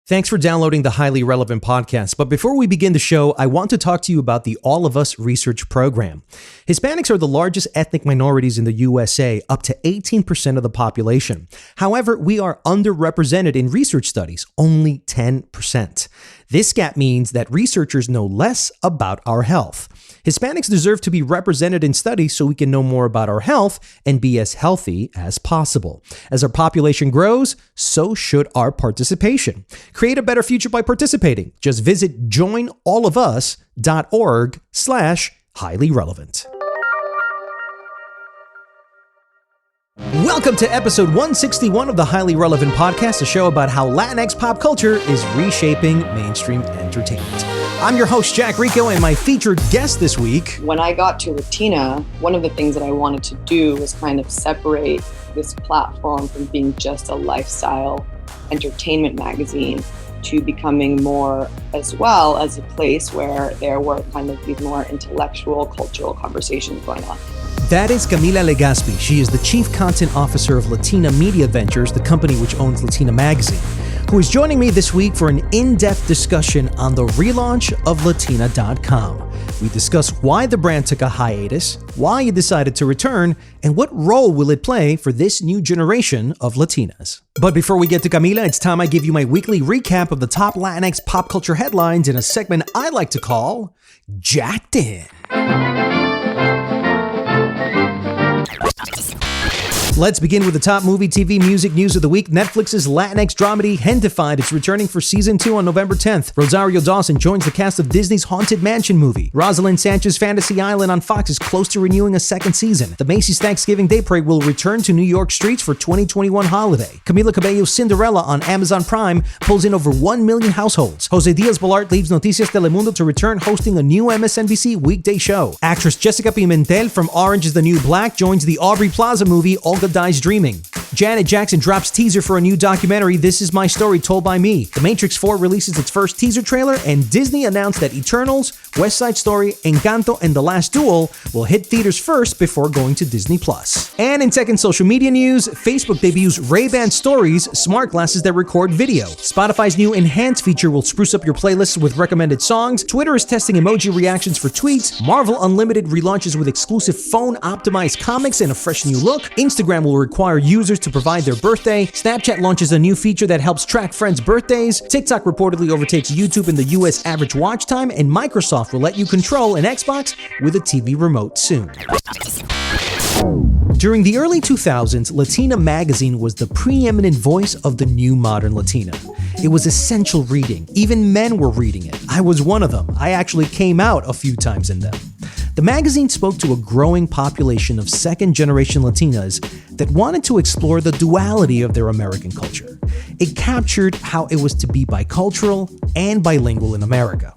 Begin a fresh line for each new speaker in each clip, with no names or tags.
Thanks for downloading the Highly Relevant podcast. But before we begin the show, I want to talk to you about the All of Us research program. Hispanics are the largest ethnic minorities in the USA, up to 18% of the population. However, we are underrepresented in research studies, only 10%. This gap means that researchers know less about our health. Hispanics deserve to be represented in studies so we can know more about our health and be as healthy as possible. As our population grows, so should our participation. Create a better future by participating. Just visit joinallofus.org/highly relevant. Welcome to episode 161 of the Highly Relevant Podcast, a show about how Latinx pop culture is reshaping mainstream entertainment. I'm your host, Jack Rico, and my featured guest this week.
When I got to Latina, one of the things that I wanted to do was kind of separate this platform from being just a lifestyle entertainment magazine to becoming more as well as a place where there were kind of these more intellectual, cultural conversations going on.
That is Camila Legaspi. She is the Chief Content Officer of Latina Media Ventures, the company which owns Latina Magazine, who is joining me this week for an in-depth discussion on the relaunch of Latina.com. We discuss why the brand took a hiatus, why it decided to return, and what role will it play for this new generation of Latinas. But before we get to Camila, it's time I give you my weekly recap of the top Latinx pop culture headlines in a segment I like to call Jacked In. Let's begin with the top movie, TV, music news of the week. Netflix's Latinx dramedy Gentefied is returning for season 2 on November 10th. Rosario Dawson joins the cast of Disney's Haunted Mansion movie. Rosalind Sanchez's Fantasy Island on Fox is close to renewing a second season. The Macy's Thanksgiving Day Parade will return to New York streets for 2021 holiday. Camila Cabello's Cinderella on Amazon Prime pulls in over 1 million households. Jose Diaz-Balart leaves Noticias Telemundo to return hosting a new MSNBC weekday show. Actress Jessica Pimentel from Orange is the New Black joins the Aubrey Plaza movie Olga Dies Dreaming. Janet Jackson drops teaser for a new documentary, This Is My Story Told by Me. The Matrix 4 releases its first teaser trailer, and Disney announced that Eternals, West Side Story, Encanto, and The Last Duel will hit theaters first before going to Disney+. And in tech and social media news, Facebook debuts Ray-Ban Stories, smart glasses that record video. Spotify's new Enhance feature will spruce up your playlists with recommended songs. Twitter is testing emoji reactions for tweets. Marvel Unlimited relaunches with exclusive phone-optimized comics and a fresh new look. Instagram will require users to provide their birthday. Snapchat launches a new feature that helps track friends' birthdays. TikTok reportedly overtakes YouTube in the US average watch time, and Microsoft will let you control an Xbox with a TV remote soon. During the early 2000s, Latina Magazine was the preeminent voice of the new modern Latina. It was essential reading. Even men were reading it. I was one of them. I actually came out a few times in them. The magazine spoke to a growing population of second-generation Latinas that wanted to explore the duality of their American culture. It captured how it was to be bicultural and bilingual in America.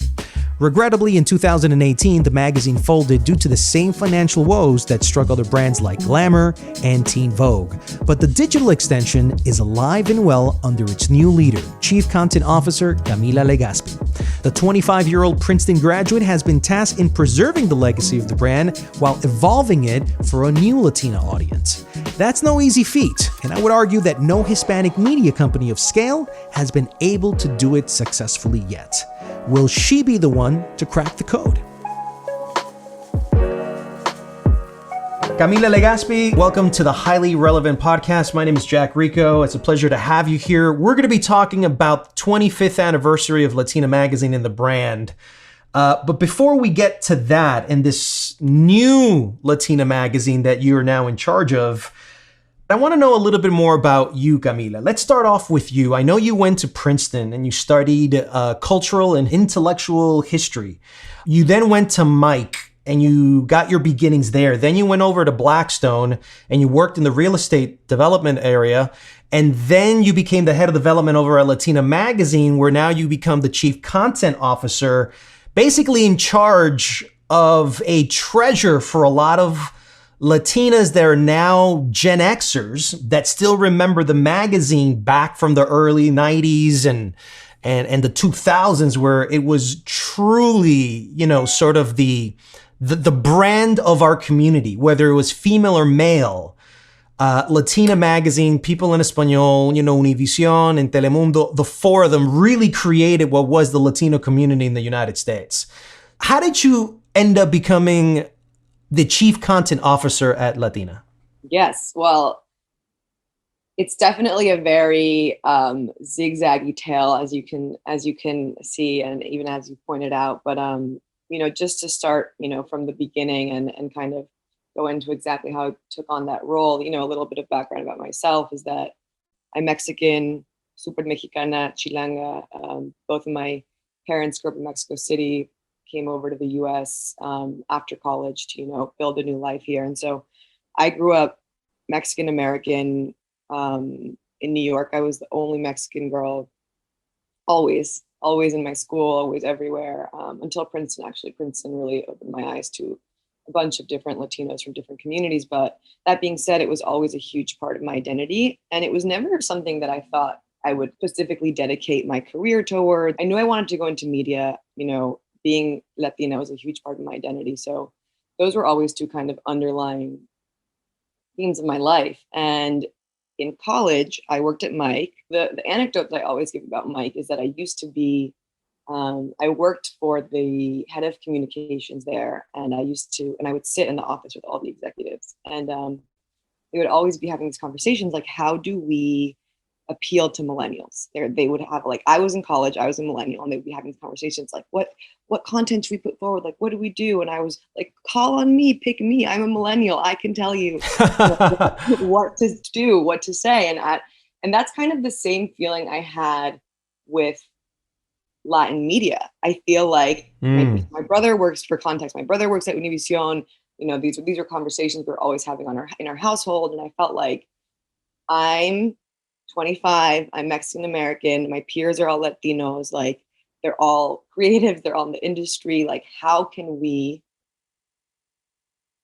Regrettably, in 2018, the magazine folded due to the same financial woes that struck other brands like Glamour and Teen Vogue. But the digital extension is alive and well under its new leader, Chief Content Officer Camila Legaspi. The 25-year-old Princeton graduate has been tasked in preserving the legacy of the brand while evolving it for a new Latina audience. That's no easy feat, and I would argue that no Hispanic media company of scale has been able to do it successfully yet. Will she be the one to crack the code? Camila Legaspi, welcome to the Highly Relevant Podcast. My name is Jack Rico. It's a pleasure to have you here. We're going to be talking about the 25th anniversary of Latina Magazine and the brand. But before we get to that and this new Latina Magazine that you are now in charge of, I want to know a little bit more about you, Camila. Let's start off with you. I know you went to Princeton and you studied cultural and intellectual history. You then went to Mike and you got your beginnings there. Then you went over to Blackstone and you worked in the real estate development area. And then you became the head of development over at Latina Magazine, where now you become the chief content officer, basically in charge of a treasure for a lot of Latinas that are now Gen Xers that still remember the magazine back from the early 90s and the 2000s, where it was truly, sort of the brand of our community, whether it was female or male. Latina Magazine, People in Español, Univision and Telemundo, the four of them really created what was the Latino community in the United States. How did you end up becoming the chief content officer at Latina?
Yes, well, it's definitely a very zigzaggy tale, as you can see, and even as you pointed out. But just to start, from the beginning and kind of go into exactly how I took on that role. A little bit of background about myself is that I'm Mexican, super mexicana, chilanga. Both of my parents grew up in Mexico City, came over to the U.S. After college to build a new life here, and so I grew up Mexican American. In New York, I was the only Mexican girl, always in my school, always everywhere, until Princeton. Actually, Princeton really opened my eyes to a bunch of different Latinos from different communities. But that being said, it was always a huge part of my identity. And it was never something that I thought I would specifically dedicate my career toward. I knew I wanted to go into media. Being Latina was a huge part of my identity. So those were always two kind of underlying themes of my life. And in college, I worked at Mike. The anecdote that I always give about Mike is that I used to be, I worked for the head of communications there, and I would sit in the office with all the executives, and they would always be having these conversations like, how do we appeal to millennials? They would have, like, I was in college, I was a millennial, and they would be having these conversations like, what content should we put forward? Like, what do we do? And I was like, call on me, pick me. I'm a millennial. I can tell you what to do, what to say. And that's kind of the same feeling I had with Latin media. I feel like my brother works for Context. My brother works at Univision. These are conversations we're always having in our household. And I felt like I'm 25, I'm Mexican American, my peers are all Latinos, like they're all creative, they're all in the industry. Like, how can we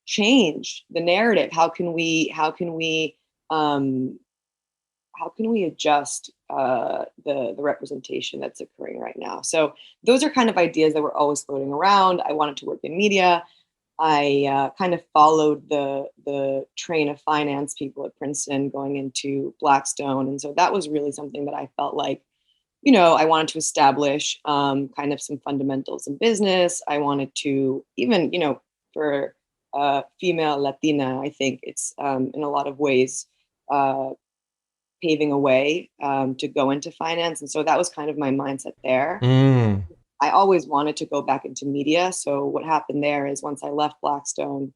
change the narrative? How can we adjust the representation that's occurring right now? So those are kind of ideas that were always floating around. I wanted to work in media. I kind of followed the train of finance people at Princeton going into Blackstone. And so that was really something that I felt like, I wanted to establish kind of some fundamentals in business. I wanted to even, for female Latina, I think it's in a lot of ways paving a way to go into finance. And so that was kind of my mindset there. I always wanted to go back into media. So what happened there is once I left Blackstone,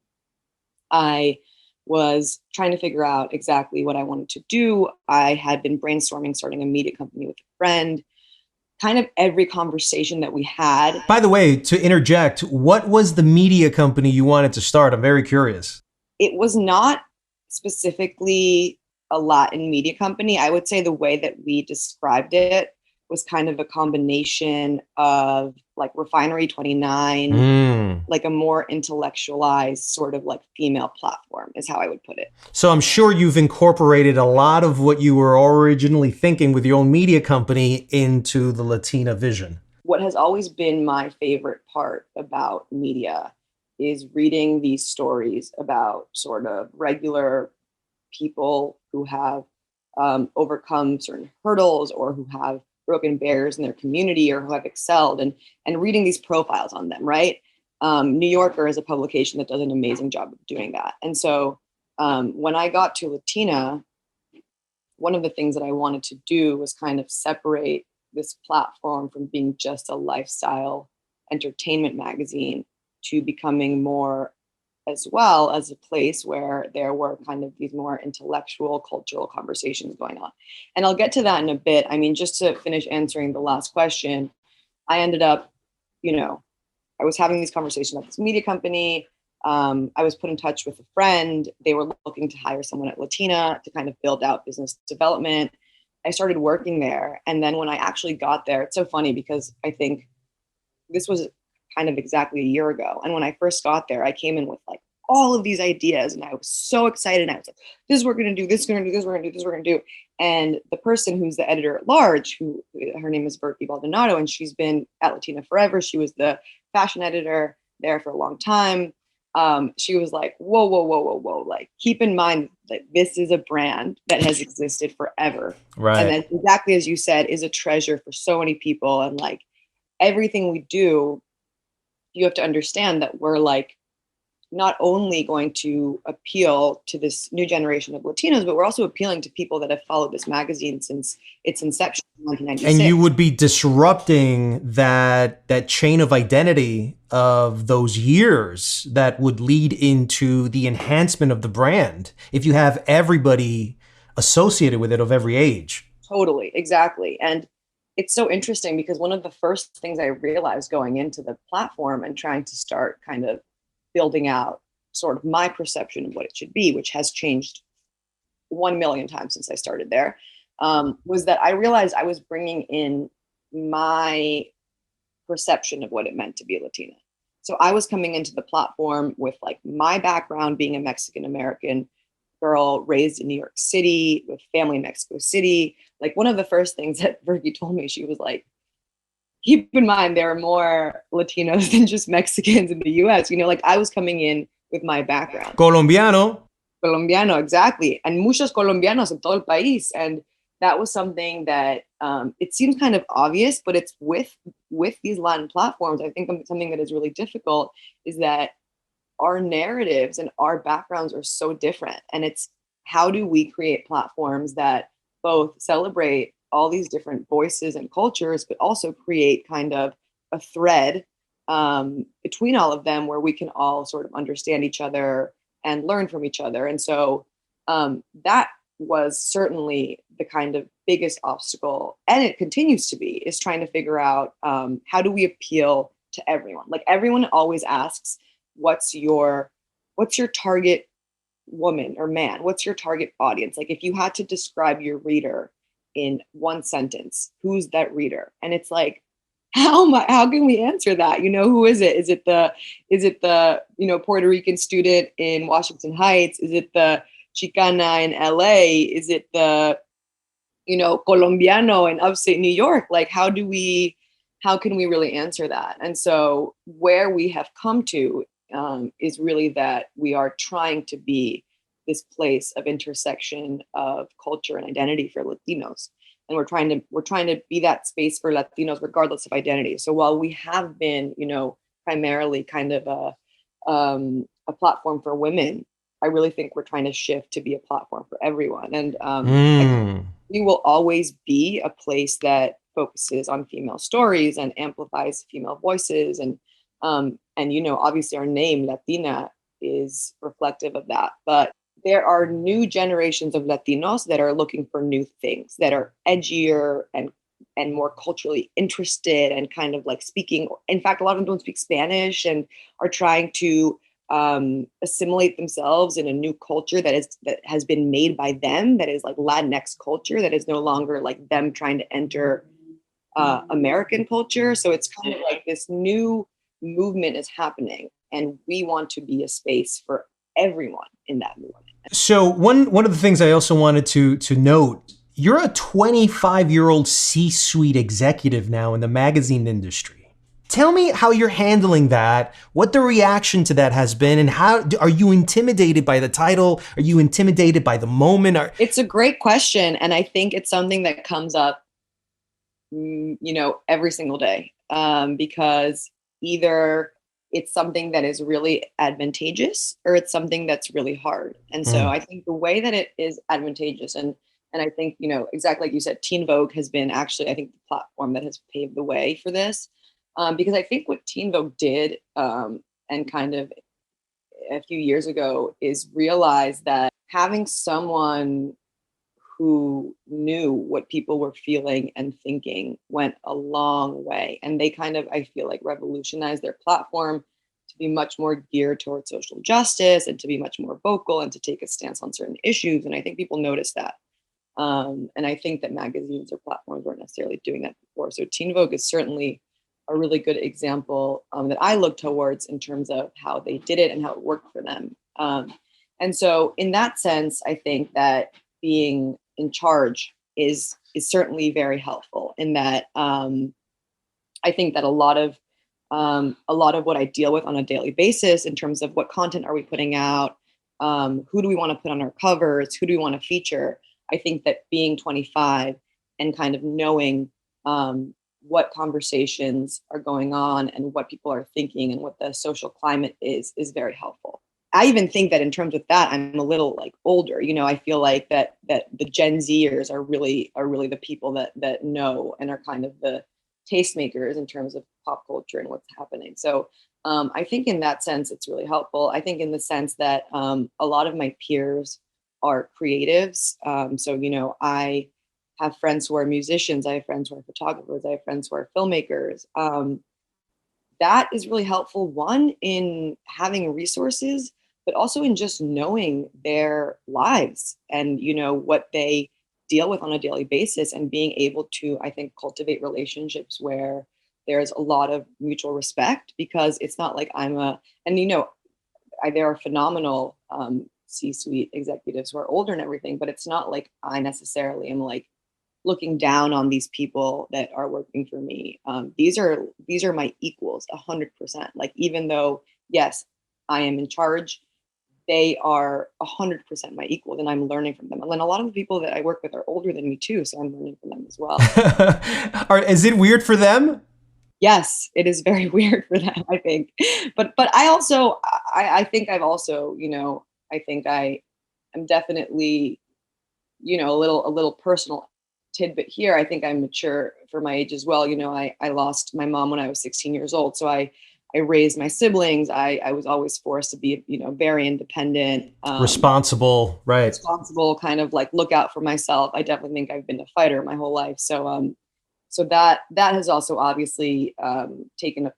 I was trying to figure out exactly what I wanted to do. I had been brainstorming starting a media company with a friend. Kind of every conversation that we had.
By the way, to interject, what was the media company you wanted to start? I'm very curious.
It was not specifically a Latin media company. I would say the way that we described it was kind of a combination of like Refinery 29, like a more intellectualized sort of like female platform is how I would put it.
So I'm sure you've incorporated a lot of what you were originally thinking with your own media company into the Latina vision.
What has always been my favorite part about media is reading these stories about sort of regular people who have overcome certain hurdles or who have broken barriers in their community or who have excelled, and reading these profiles on them, right? New Yorker is a publication that does an amazing job of doing that. And so when I got to Latina, one of the things that I wanted to do was kind of separate this platform from being just a lifestyle entertainment magazine to becoming more as well as a place where there were kind of these more intellectual, cultural conversations going on. And I'll get to that in a bit. I mean, just to finish answering the last question, I ended up, I was having these conversations about this media company. I was put in touch with a friend. They were looking to hire someone at Latina to kind of build out business development. I started working there. And then when I actually got there, it's so funny because I think this was kind of exactly a year ago. And when I first got there, I came in with like all of these ideas and I was so excited. I was like, this is what we're going to do. This is going to do this. We're going to do this. We're going to do. And the person who's the editor at large, her name is Berkey Baldonado, and she's been at Latina forever. She was the fashion editor there for a long time. she was like, whoa, whoa, whoa, whoa, whoa. Like, keep in mind that this is a brand that has existed forever.
Right.
And that, exactly as you said, is a treasure for so many people. And like everything we do, you have to understand that we're like not only going to appeal to this new generation of Latinos, but we're also appealing to people that have followed this magazine since its inception in 1996.
And you would be disrupting that chain of identity of those years that would lead into the enhancement of the brand if you have everybody associated with it of every age.
Totally, exactly. And it's so interesting because one of the first things I realized going into the platform and trying to start kind of building out sort of my perception of what it should be, which has changed 1 million times since I started there, was that I realized I was bringing in my perception of what it meant to be a Latina. So I was coming into the platform with like my background being a Mexican American girl raised in New York City with family in Mexico City. Like one of the first things that Virgie told me, she was like, keep in mind, there are more Latinos than just Mexicans in the US. You know, like I was coming in with my background.
Colombiano,
Exactly. And muchos colombianos en todo el país. And that was something that it seems kind of obvious, but it's with these Latin platforms. I think something that is really difficult is that our narratives and our backgrounds are so different. And it's how do we create platforms that both celebrate all these different voices and cultures, but also create kind of a thread between all of them where we can all sort of understand each other and learn from each other. And so that was certainly the kind of biggest obstacle, and it continues to be, is trying to figure out how do we appeal to everyone? Like everyone always asks, what's your target woman or man? What's your target audience? Like if you had to describe your reader in one sentence, who's that reader? And it's like, how can we answer that? You know, who is it? Is it the Puerto Rican student in Washington Heights? Is it the Chicana in LA? Is it the Colombiano in upstate New York? Like how can we really answer that? And so where we have come to is really that we are trying to be this place of intersection of culture and identity for Latinos. And we're trying to be that space for Latinos regardless of identity. So while we have been, primarily kind of a platform for women, I really think we're trying to shift to be a platform for everyone. And we will always be a place that focuses on female stories and amplifies female voices. And obviously our name Latina is reflective of that. But there are new generations of Latinos that are looking for new things that are edgier and more culturally interested and kind of like speaking. In fact, a lot of them don't speak Spanish and are trying to assimilate themselves in a new culture that has been made by them, that is like Latinx culture, that is no longer like them trying to enter American culture. So it's kind of like this new movement is happening, and we want to be a space for everyone in that movement.
So one of the things I also wanted to note, you're a 25-year-old C-suite executive now in the magazine industry. Tell me how you're handling that, what the reaction to that has been, and how are you intimidated by the title? Are you intimidated by the moment?
It's a great question, and I think it's something that comes up, every single day, because either it's something that is really advantageous or it's something that's really hard. And so I think the way that it is advantageous, and I think, exactly like you said, Teen Vogue has been actually, I think, the platform that has paved the way for this. Because I think what Teen Vogue did, and kind of a few years ago, is realize that having someone who knew what people were feeling and thinking went a long way. And they kind of, I feel like, revolutionized their platform to be much more geared towards social justice and to be much more vocal and to take a stance on certain issues. And I think people noticed that. And I think that magazines or platforms weren't necessarily doing that before. So Teen Vogue is certainly a really good example that I look towards in terms of how they did it and how it worked for them. And so in that sense, I think that being in charge is certainly very helpful in that I think that a lot of a lot of what I deal with on a daily basis in terms of what content are we putting out, who do we want to put on our covers, who do we want to feature. I think that being 25 and kind of knowing what conversations are going on and what people are thinking and what the social climate is very helpful. I even think that in terms of that, I'm a little like older. I feel like that the Gen Zers are really the people that know and are kind of the tastemakers in terms of pop culture and what's happening. So I think in that sense, it's really helpful. I think in the sense that a lot of my peers are creatives. So I have friends who are musicians. I have friends who are photographers. I have friends who are filmmakers. That is really helpful, one, in having resources, but also in just knowing their lives and, what they deal with on a daily basis and being able to, I think, cultivate relationships where there's a lot of mutual respect, because it's not like there are phenomenal C-suite executives who are older and everything, but it's not like I necessarily am like looking down on these people that are working for me. These are my equals, 100%. Like, even though, yes, I am in charge, they are 100% my equals, and I'm learning from them. And then a lot of the people that I work with are older than me too, so I'm learning from them as well.
Is it weird for them?
Yes, it is very weird for them, I think. But I also, I think I've also, I think I am definitely, a little personal tidbit here. I think I'm mature for my age as well. I lost my mom when I was 16 years old. So I raised my siblings. I was always forced to be, very independent.
Responsible, right.
Responsible, kind of like look out for myself. I definitely think I've been a fighter my whole life. So that has also obviously taken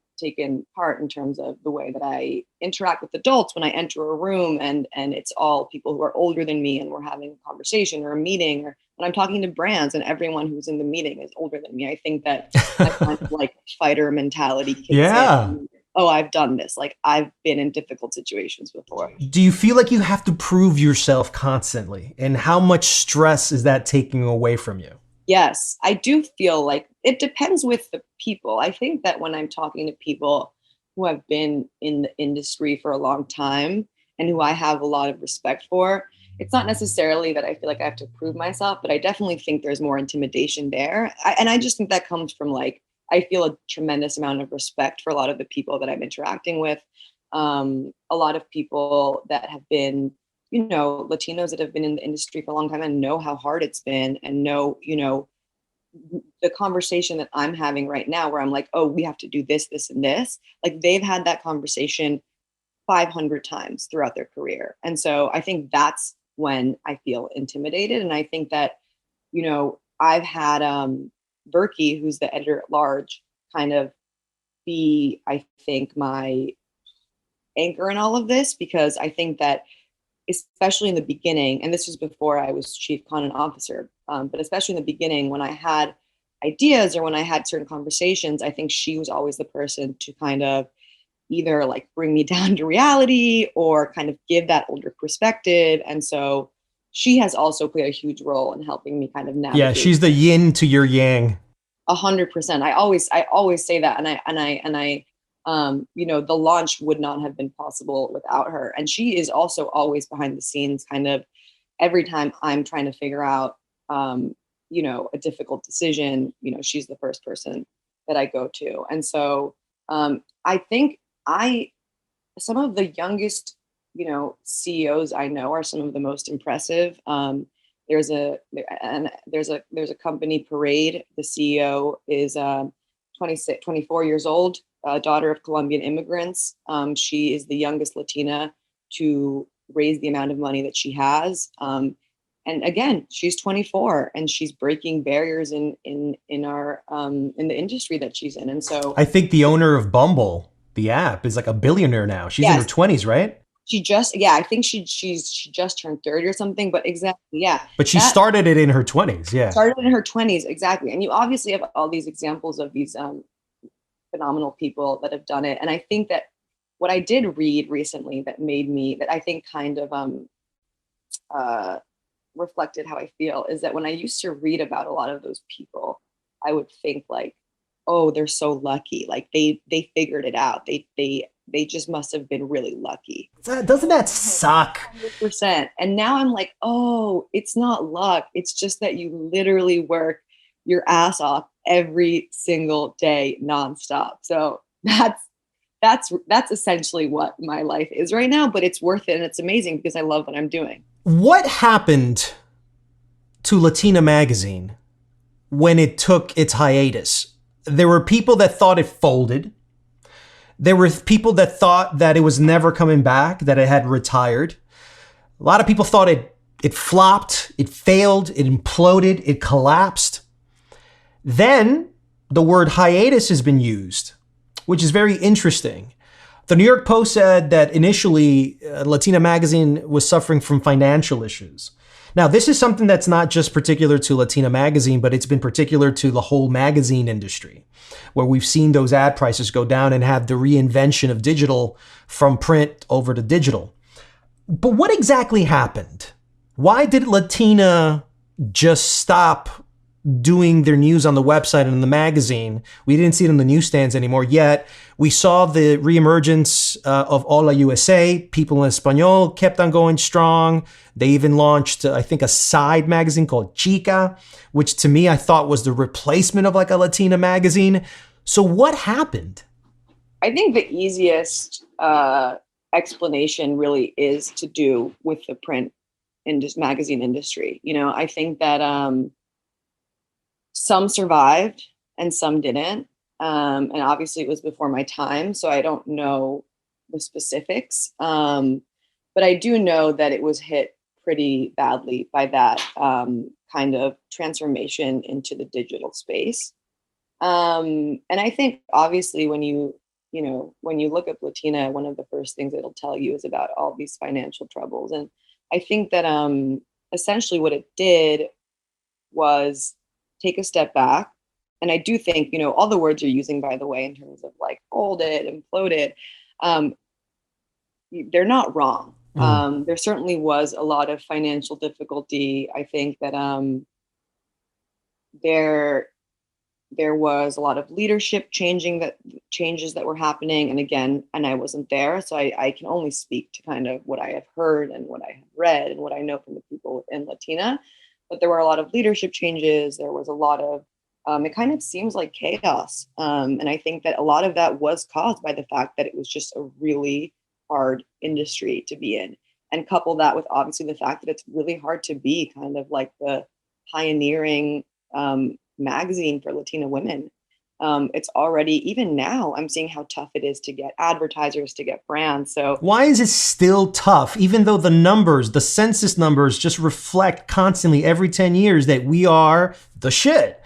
part in terms of the way that I interact with adults when I enter a room and it's all people who are older than me and we're having a conversation or a meeting, or when I'm talking to brands and everyone who's in the meeting is older than me. I think that my kind of like fighter mentality kicks in. Oh, I've done this. Like, I've been in difficult situations before.
Do you feel like you have to prove yourself constantly? And how much stress is that taking away from you?
Yes, I do feel like it depends with the people. I think that when I'm talking to people who have been in the industry for a long time and who I have a lot of respect for, it's not necessarily that I feel like I have to prove myself, but I definitely think there's more intimidation there. And I just think that comes from like, I feel a tremendous amount of respect for a lot of the people that I'm interacting with. A lot of people that have been, Latinos that have been in the industry for a long time and know how hard it's been and know, the conversation that I'm having right now where I'm like, oh, we have to do this, this, and this. Like, they've had that conversation 500 times throughout their career. And so I think that's when I feel intimidated. And I think that, I've had Berkey, who's the editor at large, kind of be, I think, my anchor in all of this, because I think that especially in the beginning, and this was before I was chief content officer, but especially in the beginning when I had ideas or when I had certain conversations, I think she was always the person to kind of either like bring me down to reality or kind of give that older perspective. And so she has also played a huge role in helping me kind of navigate.
Yeah, she's the yin to your yang.
100%. I always say that, and I the launch would not have been possible without her. And she is also always behind the scenes, kind of every time I'm trying to figure out, a difficult decision, she's the first person that I go to. And so I think some of the youngest, CEOs I know are some of the most impressive. There's a company, Parade. The CEO is 24 years old. Daughter of Colombian immigrants. She is the youngest Latina to raise the amount of money that she has. And again, she's 24 and she's breaking barriers in our in the industry that she's in. And so
I think the owner of Bumble, the app, is like a billionaire now. She's in her 20s, right?
I think she just turned 30 or something, but exactly, yeah.
But she started it in her 20s, yeah.
Started in her 20s, exactly. And you obviously have all these examples of these phenomenal people that have done it. And I think that what I did read recently that I think kind of reflected how I feel is that when I used to read about a lot of those people, I would think like, oh, they're so lucky. Like they figured it out. They just must have been really lucky.
Doesn't that suck?
100%. And now I'm like, oh, it's not luck. It's just that you literally work your ass off every single day nonstop. So that's essentially what my life is right now, but it's worth it and it's amazing because I love what I'm doing.
What happened to Latina magazine when it took its hiatus? There were people that thought it folded. There were people that thought that it was never coming back, that it had retired. A lot of people thought it flopped, it failed, it imploded, it collapsed. Then the word hiatus has been used, which is very interesting. The New York Post said that initially Latina magazine was suffering from financial issues. Now, this is something that's not just particular to Latina magazine, but it's been particular to the whole magazine industry, where we've seen those ad prices go down and have the reinvention of digital from print over to digital. But what exactly happened? Why did Latina just stop doing their news on the website and in the magazine? We didn't see it in the newsstands anymore, yet we saw the reemergence of Hola USA. People in Espanol kept on going strong. They even launched, I think, a side magazine called Chica, which to me I thought was the replacement of like a Latina magazine. So what happened?
I think the easiest explanation really is to do with the print magazine industry. You know, I think that some survived and some didn't. And obviously it was before my time, so I don't know the specifics. But I do know that it was hit pretty badly by that kind of transformation into the digital space. And I think obviously when you look at Latina, one of the first things it'll tell you is about all these financial troubles. And I think that essentially what it did was take a step back. And I do think, all the words you're using, by the way, in terms of like folded, imploded, they're not wrong. There certainly was a lot of financial difficulty. I think that there was a lot of leadership changes that were happening. And again, and I wasn't there, so I can only speak to kind of what I have heard and what I have read and what I know from the people within Latina. But there were a lot of leadership changes. There was a lot of, it kind of seems like chaos. And I think that a lot of that was caused by the fact that it was just a really hard industry to be in. And couple that with obviously the fact that it's really hard to be kind of like the pioneering magazine for Latina women. It's already, even now, I'm seeing how tough it is to get advertisers, to get brands. So
why is it still tough, even though the numbers, the census numbers just reflect constantly every 10 years that we are the shit?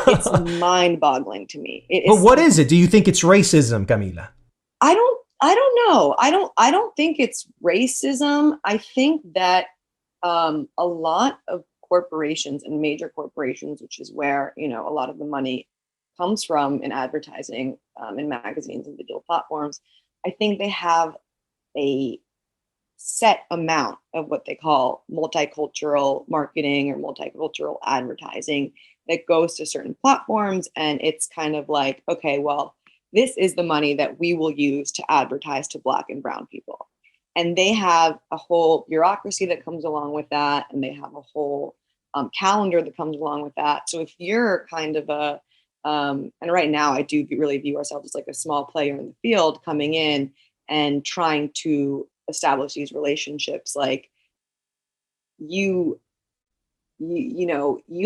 It's mind-boggling to me.
But what is it? Do you think it's racism, Camila?
I don't know. I don't think it's racism. I think that a lot of corporations and major corporations, which is where, a lot of the money comes from in advertising, in magazines and digital platforms, I think they have a set amount of what they call multicultural marketing or multicultural advertising that goes to certain platforms. And it's kind of like, okay, well, this is the money that we will use to advertise to Black and brown people. And they have a whole bureaucracy that comes along with that. And they have a whole calendar that comes along with that. So if you're kind of and right now I do really view ourselves as like a small player in the field coming in and trying to establish these relationships, like you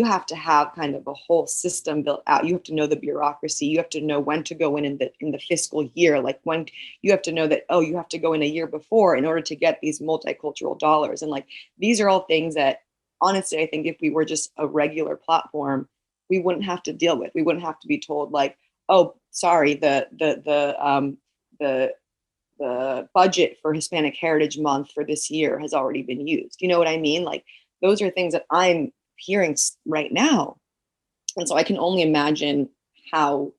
have to have kind of a whole system built out. You have to know the bureaucracy. You have to know when to go in the fiscal year. Like when you have to know that, you have to go in a year before in order to get these multicultural dollars. And like, these are all things that honestly, I think if we were just a regular platform, we wouldn't have to deal with. We wouldn't have to be told like, oh, sorry, the budget for Hispanic Heritage Month for this year has already been used. You know what I mean? Like, those are things that I'm hearing right now. And so I can only imagine how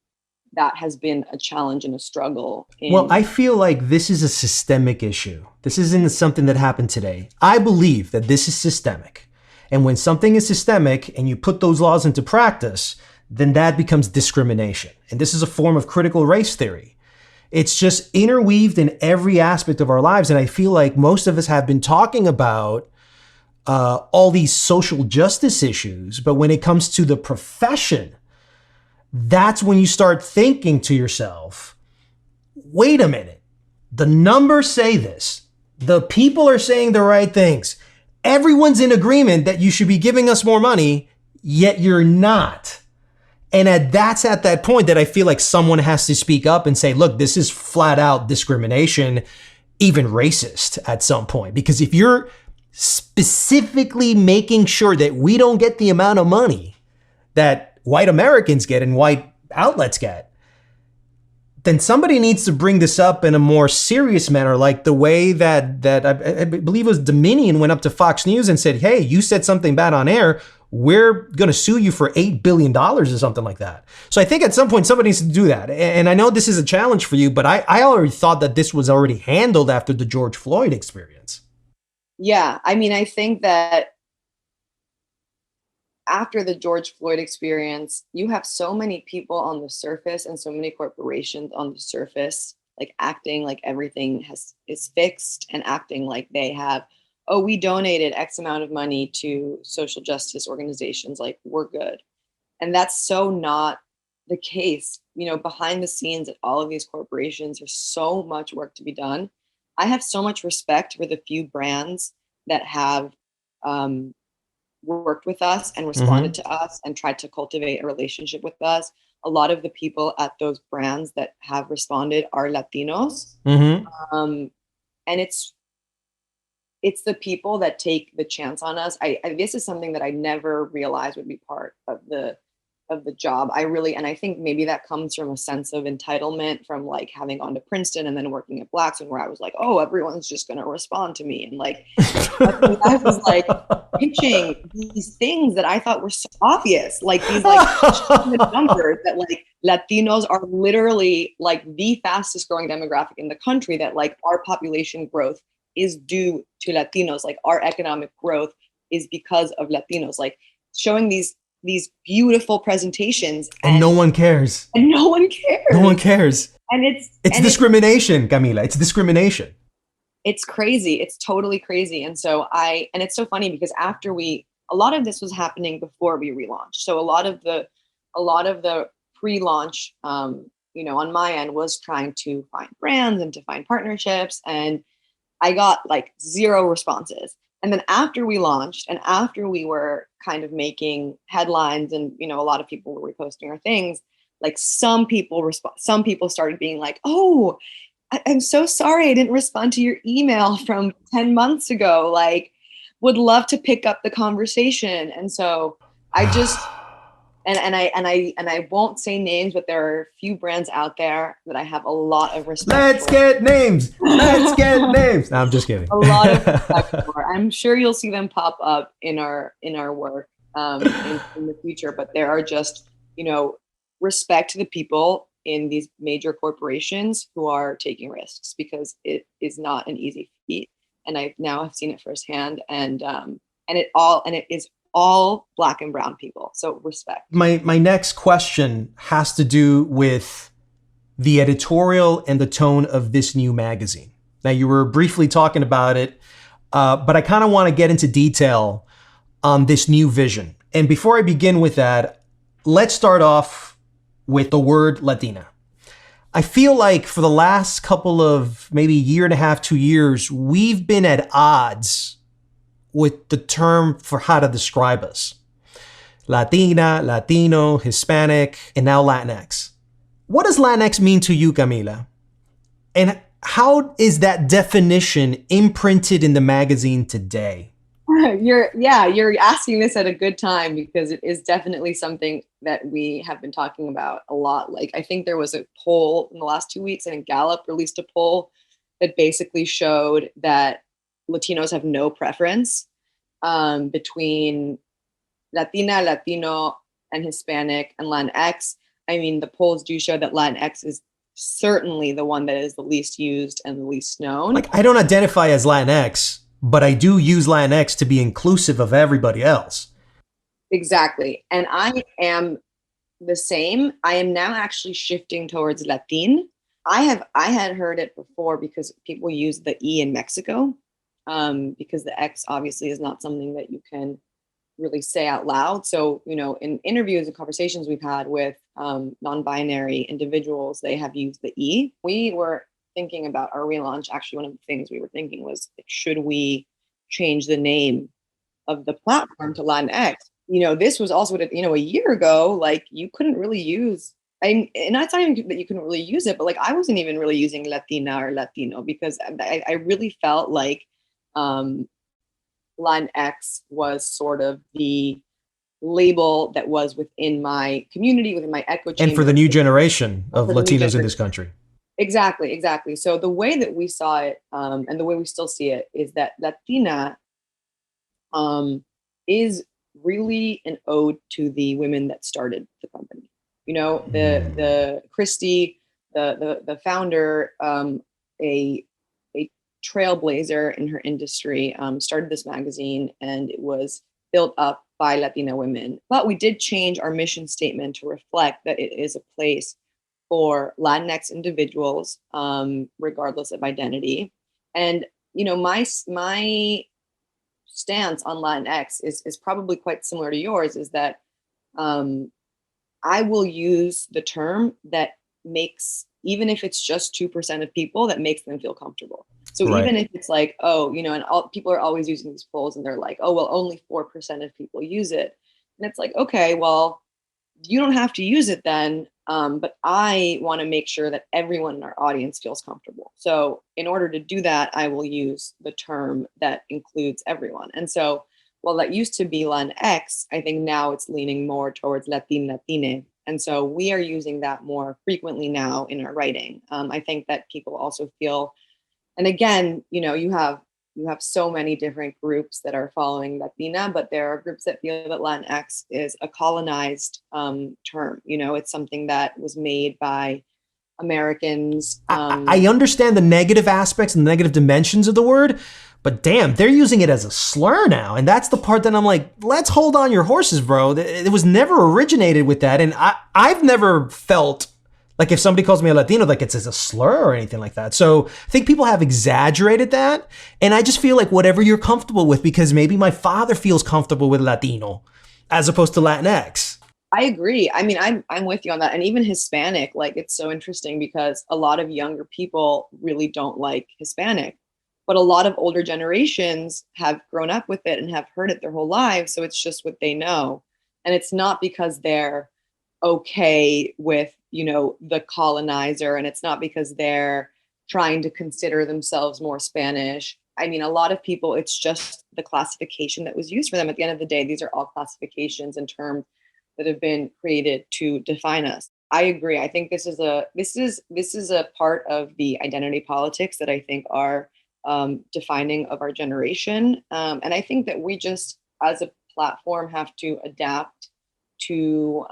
that has been a challenge and a struggle.
Well, I feel like this is a systemic issue. This isn't something that happened today. I believe that this is systemic. And when something is systemic and you put those laws into practice, then that becomes discrimination. And this is a form of critical race theory. It's just interweaved in every aspect of our lives. And I feel like most of us have been talking about all these social justice issues, but when it comes to the profession, that's when you start thinking to yourself, wait a minute, the numbers say this. The people are saying the right things. Everyone's in agreement that you should be giving us more money, yet you're not. And that's at that point that I feel like someone has to speak up and say, look, this is flat out discrimination, even racist at some point. Because if you're specifically making sure that we don't get the amount of money that white Americans get and white outlets get, then somebody needs to bring this up in a more serious manner, like the way that I believe it was Dominion went up to Fox News and said, hey, you said something bad on air. We're going to sue you for $8 billion or something like that. So I think at some point somebody needs to do that. And I know this is a challenge for you, but I already thought that this was already handled after the George Floyd experience.
Yeah, I mean, I think that after the George Floyd experience, you have so many people on the surface and so many corporations on the surface, like acting like everything is fixed and acting like they have, oh, we donated X amount of money to social justice organizations, like we're good. And that's so not the case. You know, behind the scenes at all of these corporations, there's so much work to be done. I have so much respect for the few brands that have worked with us and responded to us and tried to cultivate a relationship with us. A lot of the people at those brands that have responded are Latinos. And it's the people that take the chance on us. This is something that I never realized would be part of the job. And I think maybe that comes from a sense of entitlement from like having gone to Princeton and then working at Blackstone, where I was like, oh, everyone's just going to respond to me. And like, I was like pitching these things that I thought were so obvious, like these like numbers that like Latinos are literally like the fastest growing demographic in the country, that like our population growth is due to Latinos. Like our economic growth is because of Latinos, like showing these beautiful presentations.
And no one cares.
And no one cares.
No one cares.
And it's
discrimination, Camila. It's discrimination. It's
crazy. It's totally crazy. And so and it's so funny because after a lot of this was happening before we relaunched. So a lot of the pre-launch, on my end was trying to find brands and to find partnerships. And I got like 0 responses. And then after we launched and after we were kind of making headlines and, a lot of people were reposting our things, like some people started being like, oh, I'm so sorry I didn't respond to your email from 10 months ago. Like, would love to pick up the conversation. And so I just, and I won't say names, but there are a few brands out there that I have a lot of respect
Let's
for.
get names. Let's get names. No, I'm just kidding.
A lot of respect for. I'm sure you'll see them pop up in our work in the future. But there are just, respect to the people in these major corporations who are taking risks, because it is not an easy feat. And I now have seen it firsthand, and it is all Black and brown people. So respect.
My next question has to do with the editorial and the tone of this new magazine. Now, you were briefly talking about it, but I kind of want to get into detail on this new vision. And before I begin with that, let's start off with the word Latina. I feel like for the last couple of maybe year and a half, 2 years, we've been at odds with the term for how to describe us. Latina, Latino, Hispanic, and now Latinx. What does Latinx mean to you, Camila? And how is that definition imprinted in the magazine today?
You're asking this at a good time, because it is definitely something that we have been talking about a lot. Like, I think there was a poll in the last 2 weeks, and Gallup released a poll that basically showed that Latinos have no preference between Latina, Latino, and Hispanic and Latinx. I mean, the polls do show that Latinx is certainly the one that is the least used and the least known.
Like, I don't identify as Latinx, but I do use Latinx to be inclusive of everybody else.
Exactly. And I am the same. I am now actually shifting towards Latin. I had heard it before because people use the E in Mexico, because the X obviously is not something that you can really say out loud. So, in interviews and conversations we've had with non-binary individuals, they have used the E. We were thinking about our relaunch. Actually, one of the things we were thinking was, should we change the name of the platform to Latinx? This was also, a year ago, like you couldn't really use, and not saying that you couldn't really use it, but like I wasn't even really using Latina or Latino because I really felt like Latinx was sort of the label that was within my community, within my echo chamber.
And for the new generation of Latinos in this country.
Exactly. So the way that we saw it, and the way we still see it, is that Latina is really an ode to the women that started the company. The Christy, the founder, a trailblazer in her industry, started this magazine, and it was built up by Latina women. But we did change our mission statement to reflect that it is a place for Latinx individuals, regardless of identity. And my stance on Latinx is probably quite similar to yours. Is that I will use the term that makes, even if it's just 2% of people, that makes them feel comfortable. So right. Even if it's like, people are always using these polls and they're like, oh, well, only 4% of people use it. And it's like, okay, well, you don't have to use it then. But I want to make sure that everyone in our audience feels comfortable. So in order to do that, I will use the term that includes everyone. And so while that used to be Latinx, I think now it's leaning more towards Latin, Latine. And so we are using that more frequently now in our writing. I think that people also feel, and again, you have so many different groups that are following Latina, but there are groups that feel that Latinx is a colonized term. It's something that was made by Americans.
I understand the negative aspects and the negative dimensions of the word, but damn, they're using it as a slur now. And that's the part that I'm like, let's hold on your horses, bro. It was never originated with that. And I've never felt like if somebody calls me a Latino, like it's as a slur or anything like that. So I think people have exaggerated that. And I just feel like whatever you're comfortable with, because maybe my father feels comfortable with Latino as opposed to Latinx.
I agree. I mean, I'm with you on that. And even Hispanic, like it's so interesting because a lot of younger people really don't like Hispanic, but a lot of older generations have grown up with it and have heard it their whole lives. So it's just what they know. And it's not because they're okay with, the colonizer, and it's not because they're trying to consider themselves more Spanish. I mean, a lot of people, it's just the classification that was used for them. At the end of the day, these are all classifications and terms that have been created to define us. I agree. I think this is a part of the identity politics that I think are defining of our generation. And I think that we just, as a platform, have to adapt to,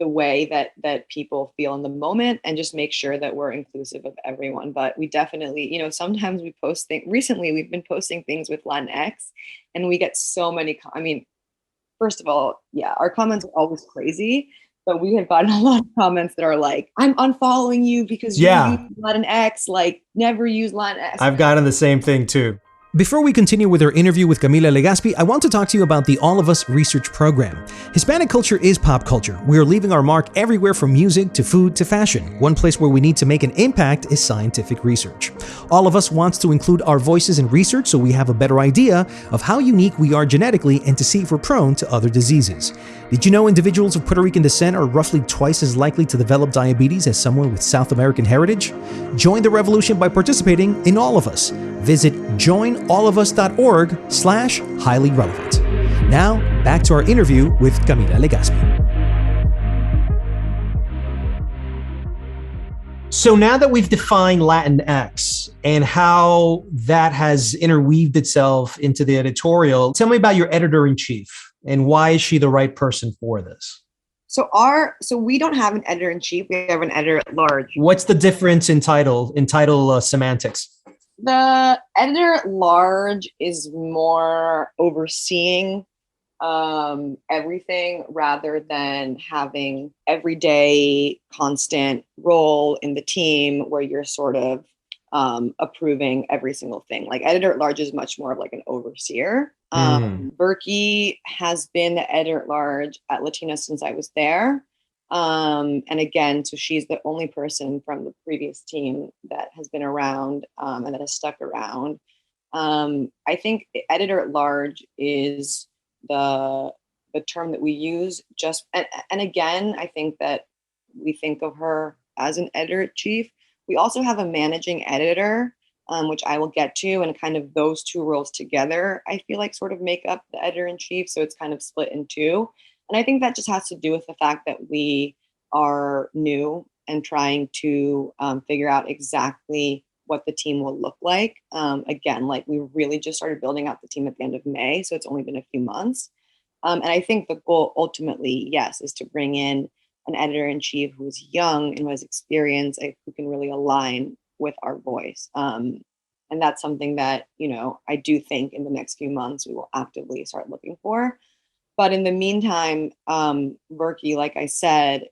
the way that people feel in the moment, and just make sure that we're inclusive of everyone. But we definitely, sometimes we post things. Recently, we've been posting things with Latinx, and we get so many. First of all, yeah, our comments are always crazy, but we have gotten a lot of comments that are like, I'm unfollowing you because you use Latinx, like never use Latinx.
I've gotten the same thing too.
Before we continue with our interview with Camila Legaspi, I want to talk to you about the All of Us research program. Hispanic culture is pop culture. We are leaving our mark everywhere from music to food to fashion. One place where we need to make an impact is scientific research. All of Us wants to include our voices in research so we have a better idea of how unique we are genetically and to see if we're prone to other diseases. Did you know individuals of Puerto Rican descent are roughly twice as likely to develop diabetes as someone with South American heritage? Join the revolution by participating in All of Us. Visit joinallofus.org/highly relevant. Now, back to our interview with Camila Legaspi.
So now that we've defined Latinx and how that has interweaved itself into the editorial, tell me about your editor-in-chief and why is she the right person for this?
So we don't have an editor-in-chief, we have an editor-at-large.
What's the difference in title semantics?
The editor-at-large is more overseeing everything rather than having everyday constant role in the team where you're sort of approving every single thing. Like editor at large is much more of like an overseer. Berkey has been the editor at large at Latina since I was there. And again, so she's the only person from the previous team that has been around and that has stuck around. I think editor at large is the term that we use just, and again, I think that we think of her as an editor-in-chief. We also have a managing editor, which I will get to, and kind of those two roles together, I feel like sort of make up the editor-in-chief. So it's kind of split in two. And I think that just has to do with the fact that we are new and trying to figure out exactly what the team will look like. Again, like we really just started building out the team at the end of May, so it's only been a few months. And I think the goal ultimately, yes, is to bring in an editor-in-chief who's young and who has experience, who can really align with our voice. And that's something that, you know, I do think in the next few months we will actively start looking for. But in the meantime, Berkey, like I said,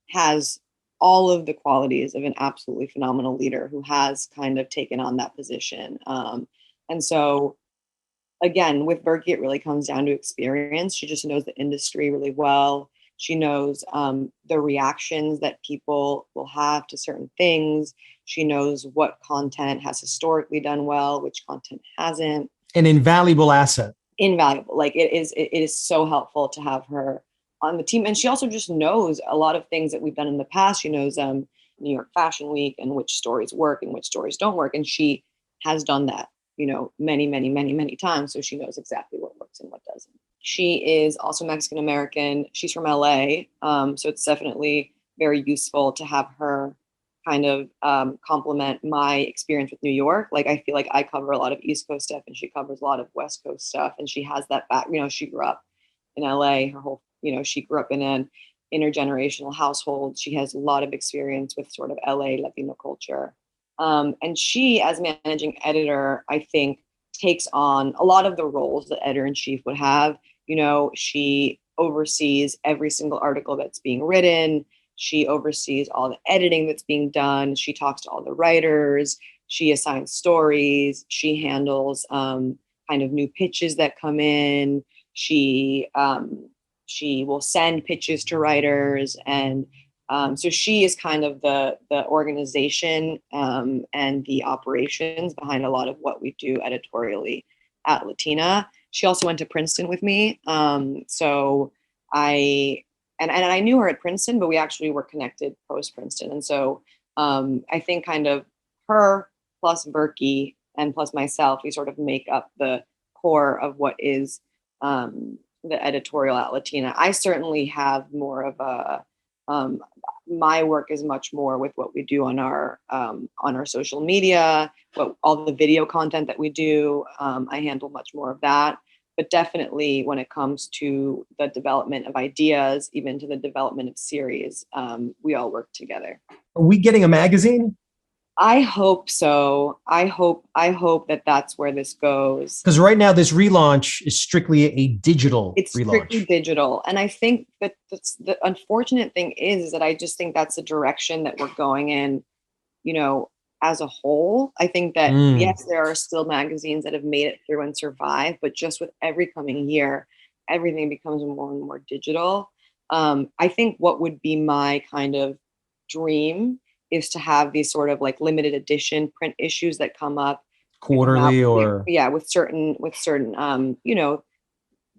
has all of the qualities of an absolutely phenomenal leader who has kind of taken on that position. And so, again, with Berkey, it really comes down to experience. She just knows the industry really well. She knows the reactions that people will have to certain things. She knows what content has historically done well, which content hasn't.
An invaluable asset.
Invaluable. Like it is so helpful to have her on the team. And she also just knows a lot of things that we've done in the past. She knows New York Fashion Week and which stories work and which stories don't work. And she has done that, you know, many, many, many, many times. So she knows exactly what works and what doesn't. She is also Mexican American. She's from LA. So it's definitely very useful to have her kind of complement my experience with New York. Like I feel like I cover a lot of East Coast stuff and she covers a lot of West Coast stuff. And she has that back, you know, she grew up in LA, her whole, you know, she grew up in an intergenerational household. She has a lot of experience with sort of LA Latino culture. And she, as managing editor, I think takes on a lot of the roles that editor-in-chief would have. You know, she oversees every single article that's being written. She oversees all the editing that's being done. She talks to all the writers. She assigns stories. She handles kind of new pitches that come in. She will send pitches to writers. And so she is kind of the organization and the operations behind a lot of what we do editorially at Latina. She also went to Princeton with me. So I knew her at Princeton, but we actually were connected post-Princeton. And so I think kind of her plus Berkey and plus myself, we sort of make up the core of what is the editorial at Latina. I certainly have more of a, my work is much more with what we do on our social media, all the video content that we do. I handle much more of that. But definitely when it comes to the development of ideas, even to the development of series, we all work together.
Are we getting a magazine?
I hope so. I hope that that's where this goes.
Because right now this relaunch is strictly a digital relaunch.
It's strictly digital. And I think that the unfortunate thing is that I just think that's the direction that we're going in, you know, as a whole. I think that, yes, there are still magazines that have made it through and survived, but just with every coming year, everything becomes more and more digital. I think what would be my kind of dream is to have these sort of like limited edition print issues that come up
quarterly or
with certain you know,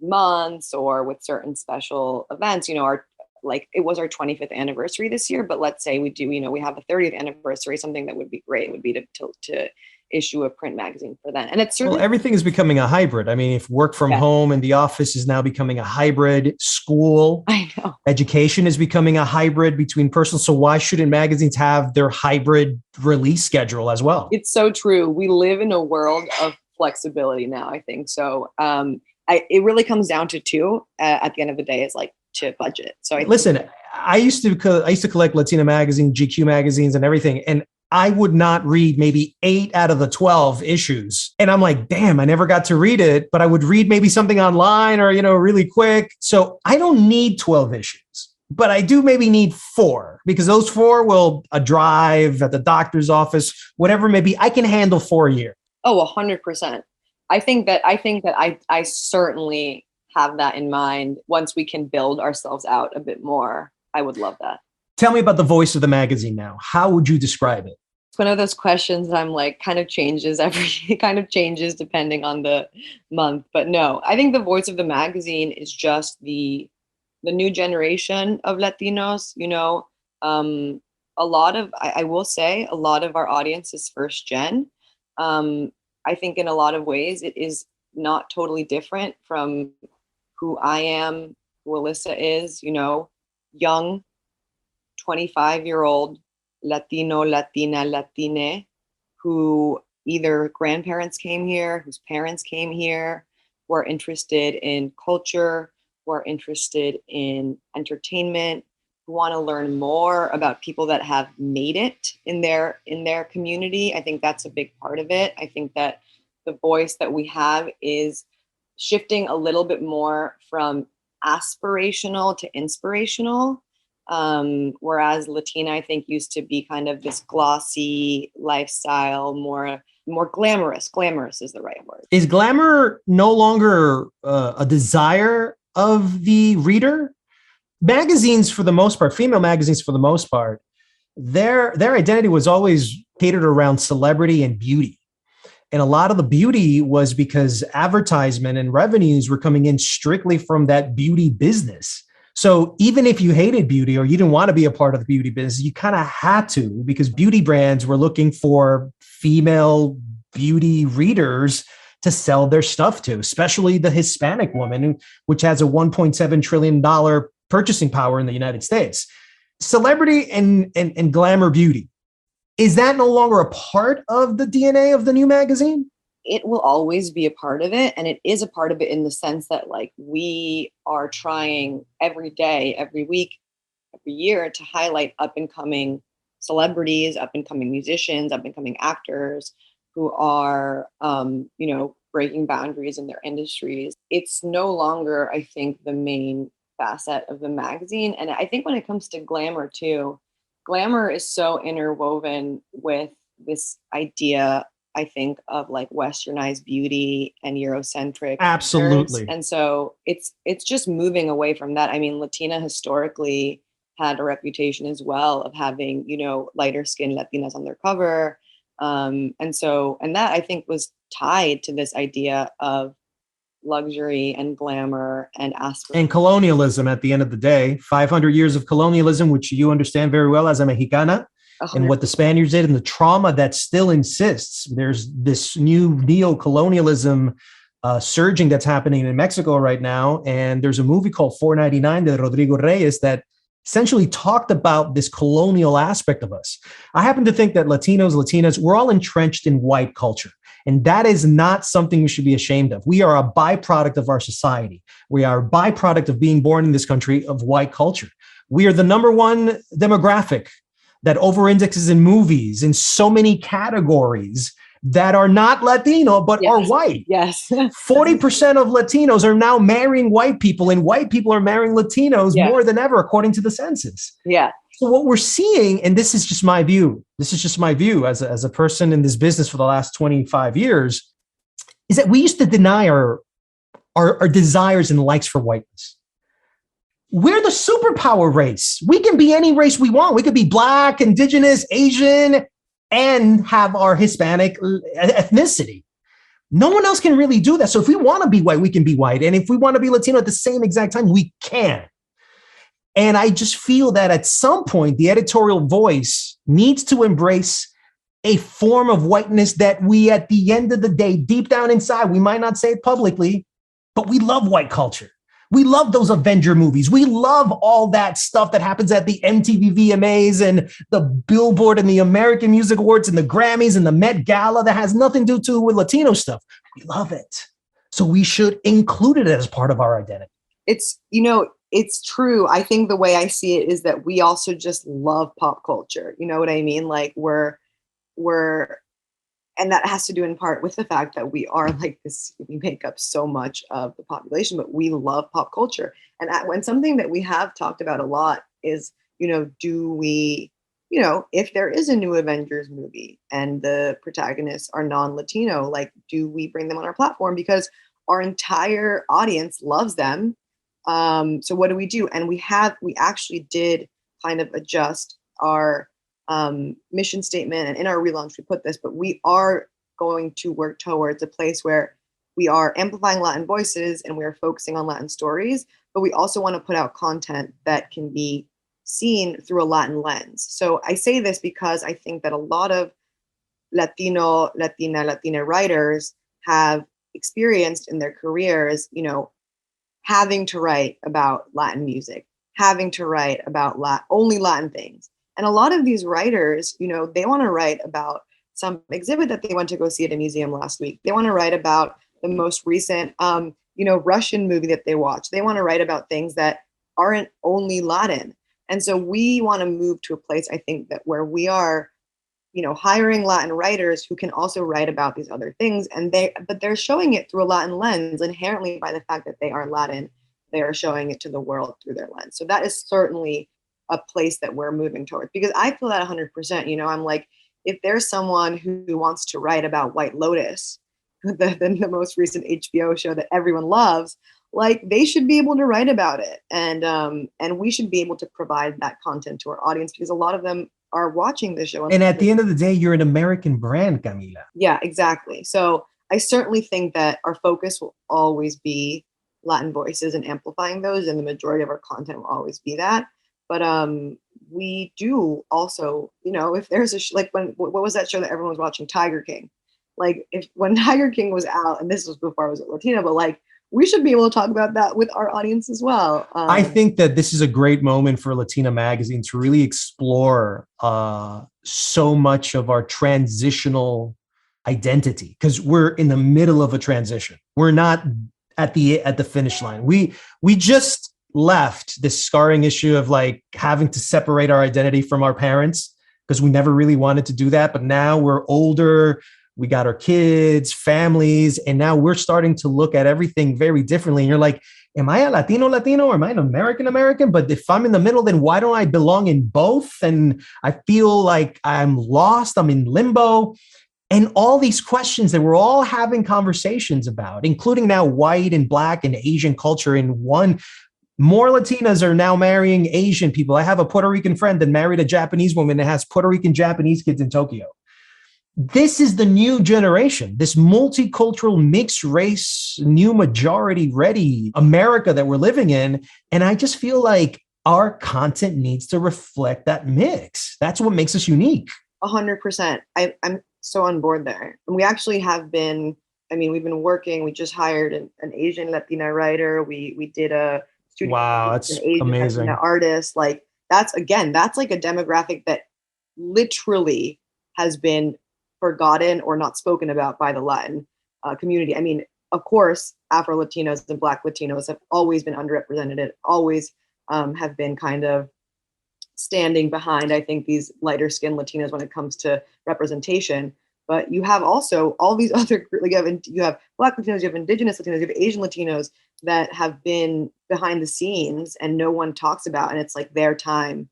months or with certain special events. You know, like it was our 25th anniversary this year, but let's say we do, you know, we have a 30th anniversary. Something that would be great would be to issue a print magazine for that. And it's certainly,
well, everything is becoming a hybrid. I mean, if work from home and the office is now becoming a hybrid, school,
I know,
education is becoming a hybrid between personal. So why shouldn't magazines have their hybrid release schedule as well?
It's so true. We live in a world of flexibility now, I think. So it really comes down to two at the end of the day, is like to budget. So I used to collect Latina magazine, GQ magazines and everything. And
I would not read maybe 8 out of the 12 issues. And I'm like, damn, I never got to read it, but I would read maybe something online or, really quick. So I don't need 12 issues, but I do maybe need 4, because those 4 will a drive at the doctor's office, whatever it may be, I can handle 4 a year.
Oh, 100%. I think that I certainly have that in mind. Once we can build ourselves out a bit more, I would love that.
Tell me about the voice of the magazine now. How would you describe it?
It's one of those questions I'm like, kind of changes depending on the month. But no, I think the voice of the magazine is just the new generation of Latinos. A lot of, I will say, a lot of our audience is first gen. I think in a lot of ways it is not totally different from who I am, who Alyssa is, young, 25-year-old Latino, Latina, Latine, who either grandparents came here, whose parents came here, who are interested in culture, who are interested in entertainment, who want to learn more about people that have made it in their community. I think that's a big part of it. I think that the voice that we have is shifting a little bit more from aspirational to inspirational. Whereas Latina, I think, used to be kind of this glossy lifestyle, more glamorous. Glamorous is the right word.
Is glamour no longer a desire of the reader? Magazines, for the most part, female magazines, for the most part, their identity was always catered around celebrity and beauty. And a lot of the beauty was because advertisement and revenues were coming in strictly from that beauty business. So even if you hated beauty or you didn't want to be a part of the beauty business, you kind of had to, because beauty brands were looking for female beauty readers to sell their stuff to, especially the Hispanic woman, which has a $1.7 trillion purchasing power in the United States. Celebrity and glamour beauty, is that no longer a part of the DNA of the new magazine?
It will always be a part of it. And it is a part of it in the sense that, like, we are trying every day, every week, every year to highlight up and coming celebrities, up and coming musicians, up and coming actors who are, breaking boundaries in their industries. It's no longer, I think, the main facet of the magazine. And I think when it comes to glamour too, glamour is so interwoven with this idea, I think, of like westernized beauty and Eurocentric.
Absolutely.
And so it's just moving away from that. I mean, Latina historically had a reputation as well of having, lighter skinned Latinas on their cover. And that, I think, was tied to this idea of luxury and glamour and aspiration.
And colonialism at the end of the day, 500 years of colonialism, which you understand very well as a Mexicana, and what the Spaniards did and the trauma that still insists. There's this new neo-colonialism surging that's happening in Mexico right now. And there's a movie called 499 de Rodrigo Reyes that essentially talked about this colonial aspect of us. I happen to think that Latinos, Latinas, we're all entrenched in white culture. And that is not something we should be ashamed of. We are a byproduct of our society. We are a byproduct of being born in this country of white culture. We are the number one demographic that over-indexes in movies in so many categories that are not Latino, but are white.
Yes.
40% of Latinos are now marrying white people, and white people are marrying Latinos more than ever, according to the census.
Yeah.
So what we're seeing, and this is just my view as a person in this business for the last 25 years, is that we used to deny our desires and likes for whiteness. We're the superpower race. We can be any race we want. We could be Black, Indigenous, Asian, and have our Hispanic ethnicity. No one else can really do that. So if we want to be white, we can be white. And if we want to be Latino at the same exact time, we can. And I just feel that at some point, the editorial voice needs to embrace a form of whiteness that we, at the end of the day, deep down inside, we might not say it publicly, but we love white culture. We love those Avenger movies. We love all that stuff that happens at the MTV VMAs and the Billboard and the American Music Awards and the Grammys and the Met Gala that has nothing to do with Latino stuff. We love it. So we should include it as part of our identity.
It's true. I think the way I see it is that we also just love pop culture. You know what I mean? Like, we're we're, and that has to do in part with the fact that we are like this, we make up so much of the population, but we love pop culture. And when something that we have talked about a lot is, do we, if there is a new Avengers movie and the protagonists are non-Latino, like, do we bring them on our platform? Because our entire audience loves them. So what do we do? And we actually did kind of adjust our mission statement, and in our relaunch we put this, but we are going to work towards a place where we are amplifying Latin voices and we are focusing on Latin stories, but we also want to put out content that can be seen through a Latin lens. So I say this because I think that a lot of Latina writers have experienced in their careers, having to write about Latin music, having to write about only Latin things. And a lot of these writers, they want to write about some exhibit that they went to go see at a museum last week. They want to write about the most recent, Russian movie that they watched. They want to write about things that aren't only Latin. And so we want to move to a place, I think, that where we are, hiring Latin writers who can also write about these other things. But they're showing it through a Latin lens, inherently by the fact that they are Latin. They are showing it to the world through their lens. So that is certainly a place that we're moving towards, because I feel that 100%. I'm like, if there's someone who wants to write about White Lotus, the most recent HBO show that everyone loves, like, they should be able to write about it, and we should be able to provide that content to our audience, because a lot of them are watching the show.
And at the end of the day, you're an American brand, Camila.
Yeah, exactly. So I certainly think that our focus will always be Latin voices and amplifying those, and the majority of our content will always be that. But we do also, if there's like what was that show that everyone was watching, Tiger King? Like, when Tiger King was out, and this was before I was a Latina, but like, we should be able to talk about that with our audience as well.
I think that this is a great moment for Latina Magazine to really explore so much of our transitional identity, because we're in the middle of a transition. We're not at the finish line. We just left this scarring issue of like having to separate our identity from our parents, because we never really wanted to do that. But now we're older. We got our kids, families, and now we're starting to look at everything very differently. And you're like, am I a Latino, or am I an American? But if I'm in the middle, then why don't I belong in both? And I feel like I'm lost. I'm in limbo. And all these questions that we're all having conversations about, including now white and Black and Asian culture in one. More Latinas are now marrying Asian people. I have a Puerto Rican friend that married a Japanese woman that has Puerto Rican Japanese kids in Tokyo. This is the new generation, this multicultural, mixed race, new majority ready America that we're living in. And I just feel like our content needs to reflect that mix. That's what makes us unique.
100%. I'm so on board there. And we actually have been, we've been working, we just hired an Asian Latina writer. We did a studio.
Wow, that's
an Asian
amazing.
Latina artist. Like, that's like a demographic that literally has been forgotten or not spoken about by the Latin community. Of course, Afro-Latinos and Black Latinos have always been underrepresented, always have been kind of standing behind, I think, these lighter skinned Latinos when it comes to representation. But you have also all these other, like, you have Black Latinos, you have Indigenous Latinos, you have Asian Latinos that have been behind the scenes and no one talks about. And it's like their time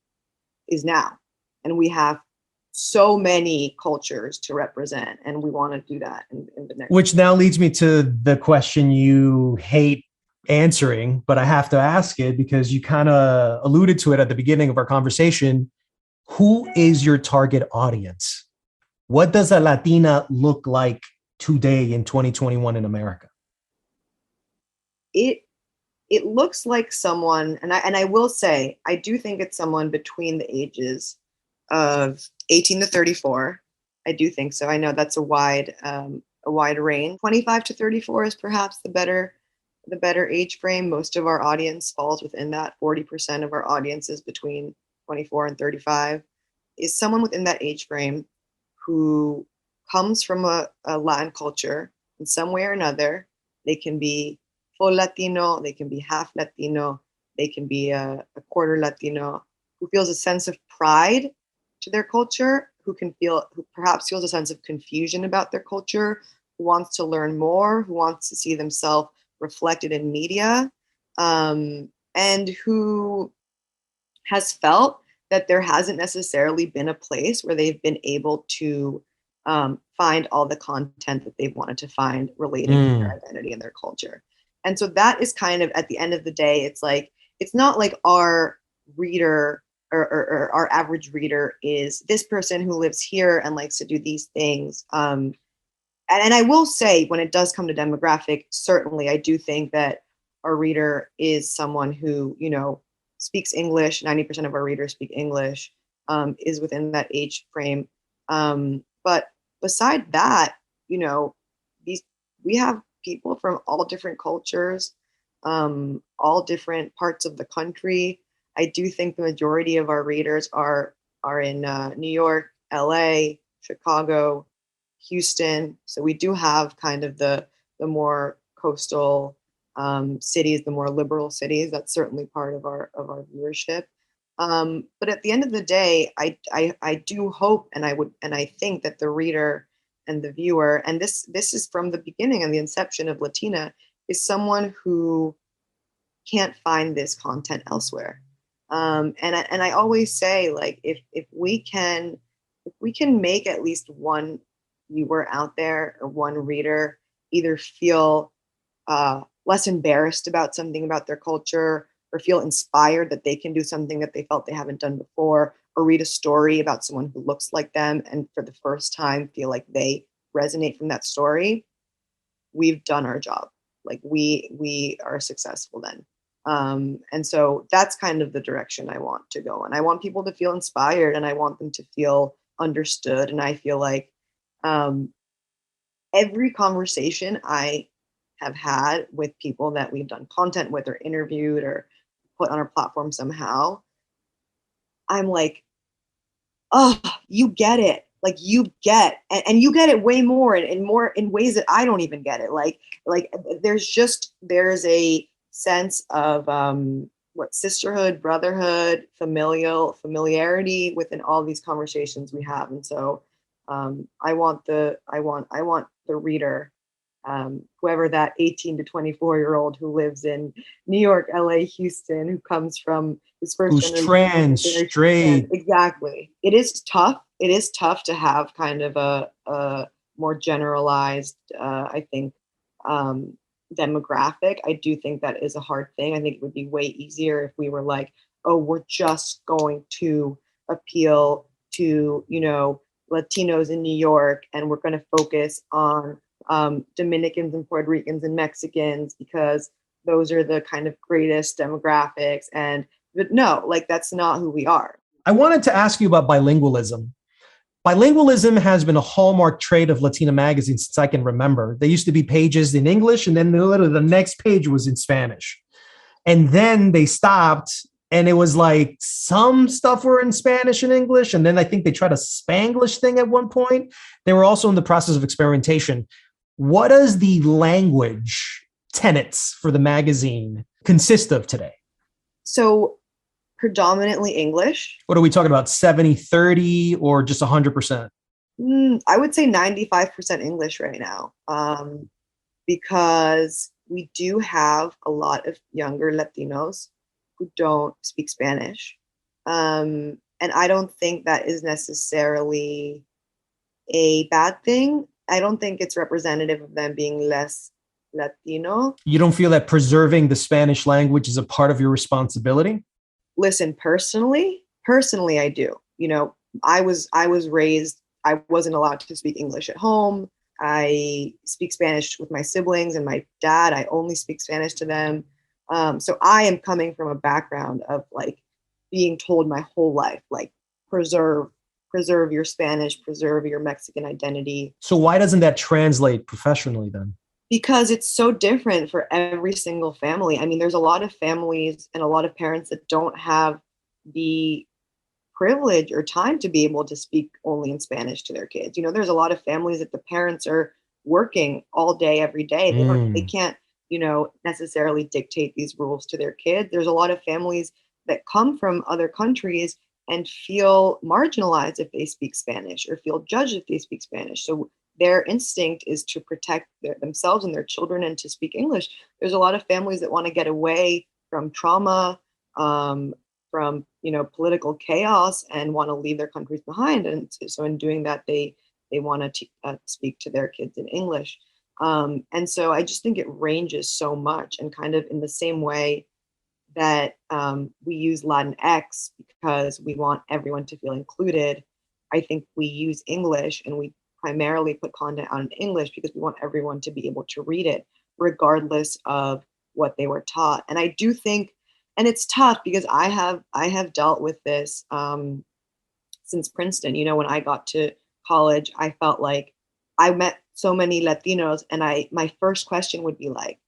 is now. And we have so many cultures to represent, and we want to do that in the next.
Which now leads me to the question you hate answering, but I have to ask it because you kind of alluded to it at the beginning of our conversation. Who is your target audience? What does a Latina look like today in 2021 in America?
It looks like someone, and I will say, I do think it's someone between the ages of 18 to 34. I do think so. I know that's a wide range. 25 to 34 is perhaps the better age frame. Most of our audience falls within that. 40% of our audience is between 24 and 35. Is someone within that age frame who comes from a Latin culture in some way or another. They can be full Latino, they can be half Latino, they can be a quarter Latino, who feels a sense of pride to their culture, who perhaps feels a sense of confusion about their culture, who wants to learn more, who wants to see themselves reflected in media, and who has felt that there hasn't necessarily been a place where they've been able to find all the content that they've wanted to find relating to their identity and their culture. And so that is kind of, at the end of the day, it's like, it's not like our reader or our average reader is this person who lives here and likes to do these things. And I will say, when it does come to demographic, certainly I do think that our reader is someone who, speaks English. 90% of our readers speak English, is within that age frame. But beside that, we have people from all different cultures, all different parts of the country. I do think the majority of our readers are in New York, LA, Chicago, Houston. So we do have kind of the more coastal cities, the more liberal cities. That's certainly part of our viewership. But at the end of the day, I do hope, and I think that the reader and the viewer, and this is from the beginning and the inception of Latina, is someone who can't find this content elsewhere. And I always say, like, if we can make at least one viewer out there or one reader either feel less embarrassed about something about their culture, or feel inspired that they can do something that they felt they haven't done before, or read a story about someone who looks like them and for the first time feel like they resonate from that story, we've done our job. Like, we are successful then. And so that's kind of the direction I want to go. And I want people to feel inspired, and I want them to feel understood. And I feel like every conversation I have had with people that we've done content with or interviewed or put on our platform somehow, I'm like, oh, you get it. Like, you get, and you get it way more in ways that I don't even get it. Like there's a sense of sisterhood, brotherhood, familiarity within all these conversations we have. And so I want the reader, whoever that 18 to 24-year-old who lives in New York, LA, Houston, who comes from his first
who's trans, straight.
Exactly. It is tough. It is tough to have kind of a more generalized, I think, demographic. I do think that is a hard thing. I think it would be way easier if we were like, oh, we're just going to appeal to, Latinos in New York, and we're going to focus on Dominicans and Puerto Ricans and Mexicans because those are the kind of greatest demographics. But no, like, that's not who we are.
I wanted to ask you about bilingualism. Bilingualism has been a hallmark trait of Latina magazine since I can remember. There used to be pages in English, and then literally the next page was in Spanish. And then they stopped, and it was like some stuff were in Spanish and English. And then I think they tried a Spanglish thing at one point. They were also in the process of experimentation. What does the language tenets for the magazine consist of today?
So predominantly English.
What are we talking about? 70-30 or just 100%?
I would say 95% English right now, because we do have a lot of younger Latinos who don't speak Spanish. And I don't think that is necessarily a bad thing. I don't think it's representative of them being less Latino. You
don't feel that preserving the Spanish language is a part of your responsibility?
Listen, personally, I do. I was raised, I wasn't allowed to speak English at home. I speak Spanish with my siblings and my dad. I only speak Spanish to them. So I am coming from a background of like being told my whole life, like, preserve your Spanish, preserve your Mexican identity.
So why doesn't that translate professionally then?
Because it's so different for every single family. I mean, there's a lot of families and a lot of parents that don't have the privilege or time to be able to speak only in Spanish to their kids. There's a lot of families that the parents are working all day, every day. They can't, necessarily dictate these rules to their kids. There's a lot of families that come from other countries and feel marginalized if they speak Spanish or feel judged if they speak Spanish. So their instinct is to protect themselves and their children and to speak English. There's a lot of families that want to get away from trauma, from political chaos, and want to leave their countries behind. And so in doing that, they want to speak to their kids in English. And so I just think it ranges so much, and kind of in the same way that we use Latinx because we want everyone to feel included. I think we use English, and we primarily put content out in English because we want everyone to be able to read it, regardless of what they were taught. And I do think, and it's tough because I have dealt with this since Princeton. When I got to college, I felt like I met so many Latinos, and my first question would be like,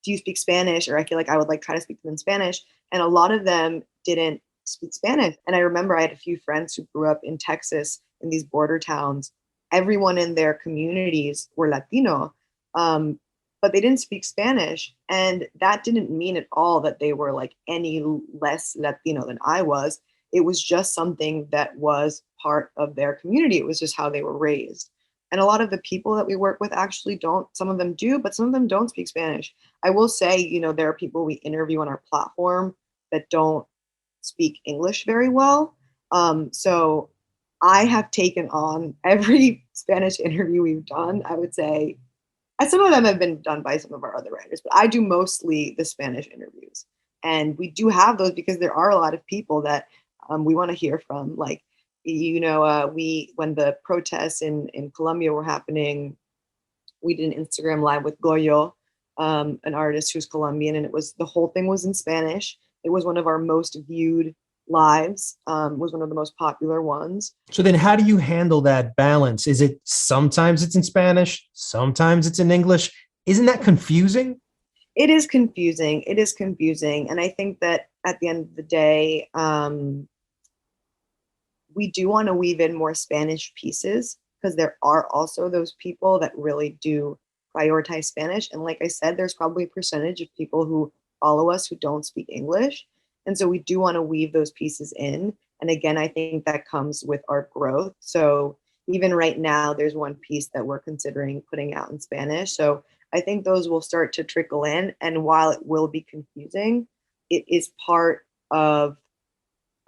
do you speak Spanish? Or I feel like I would like try to speak to them in Spanish. And a lot of them didn't speak Spanish. And I remember I had a few friends who grew up in Texas in these border towns. Everyone in their communities were Latino, but they didn't speak Spanish. And that didn't mean at all that they were like any less Latino than I was. It was just something that was part of their community. It was just how they were raised. And a lot of the people that we work with actually don't, some of them do, but some of them don't speak Spanish. I will say, there are people we interview on our platform that don't speak English very well. So I have taken on every Spanish interview we've done, I would say. And some of them have been done by some of our other writers, but I do mostly the Spanish interviews. And we do have those because there are a lot of people that we want to hear from. Like, when the protests in Colombia were happening, we did an Instagram live with Goyo, an artist who's Colombian, and the whole thing was in Spanish. It was one of our most viewed lives, was one of the most popular ones.
So then how do you handle that balance? Is it sometimes it's in Spanish, sometimes it's in English? Isn't that confusing?
It is confusing. And I think that at the end of the day, we do want to weave in more Spanish pieces because there are also those people that really do prioritize Spanish. And like I said, there's probably a percentage of people who follow us who don't speak English. And so we do want to weave those pieces in. And again, I think that comes with our growth. So even right now, there's one piece that we're considering putting out in Spanish. So I think those will start to trickle in. And while it will be confusing, it is part of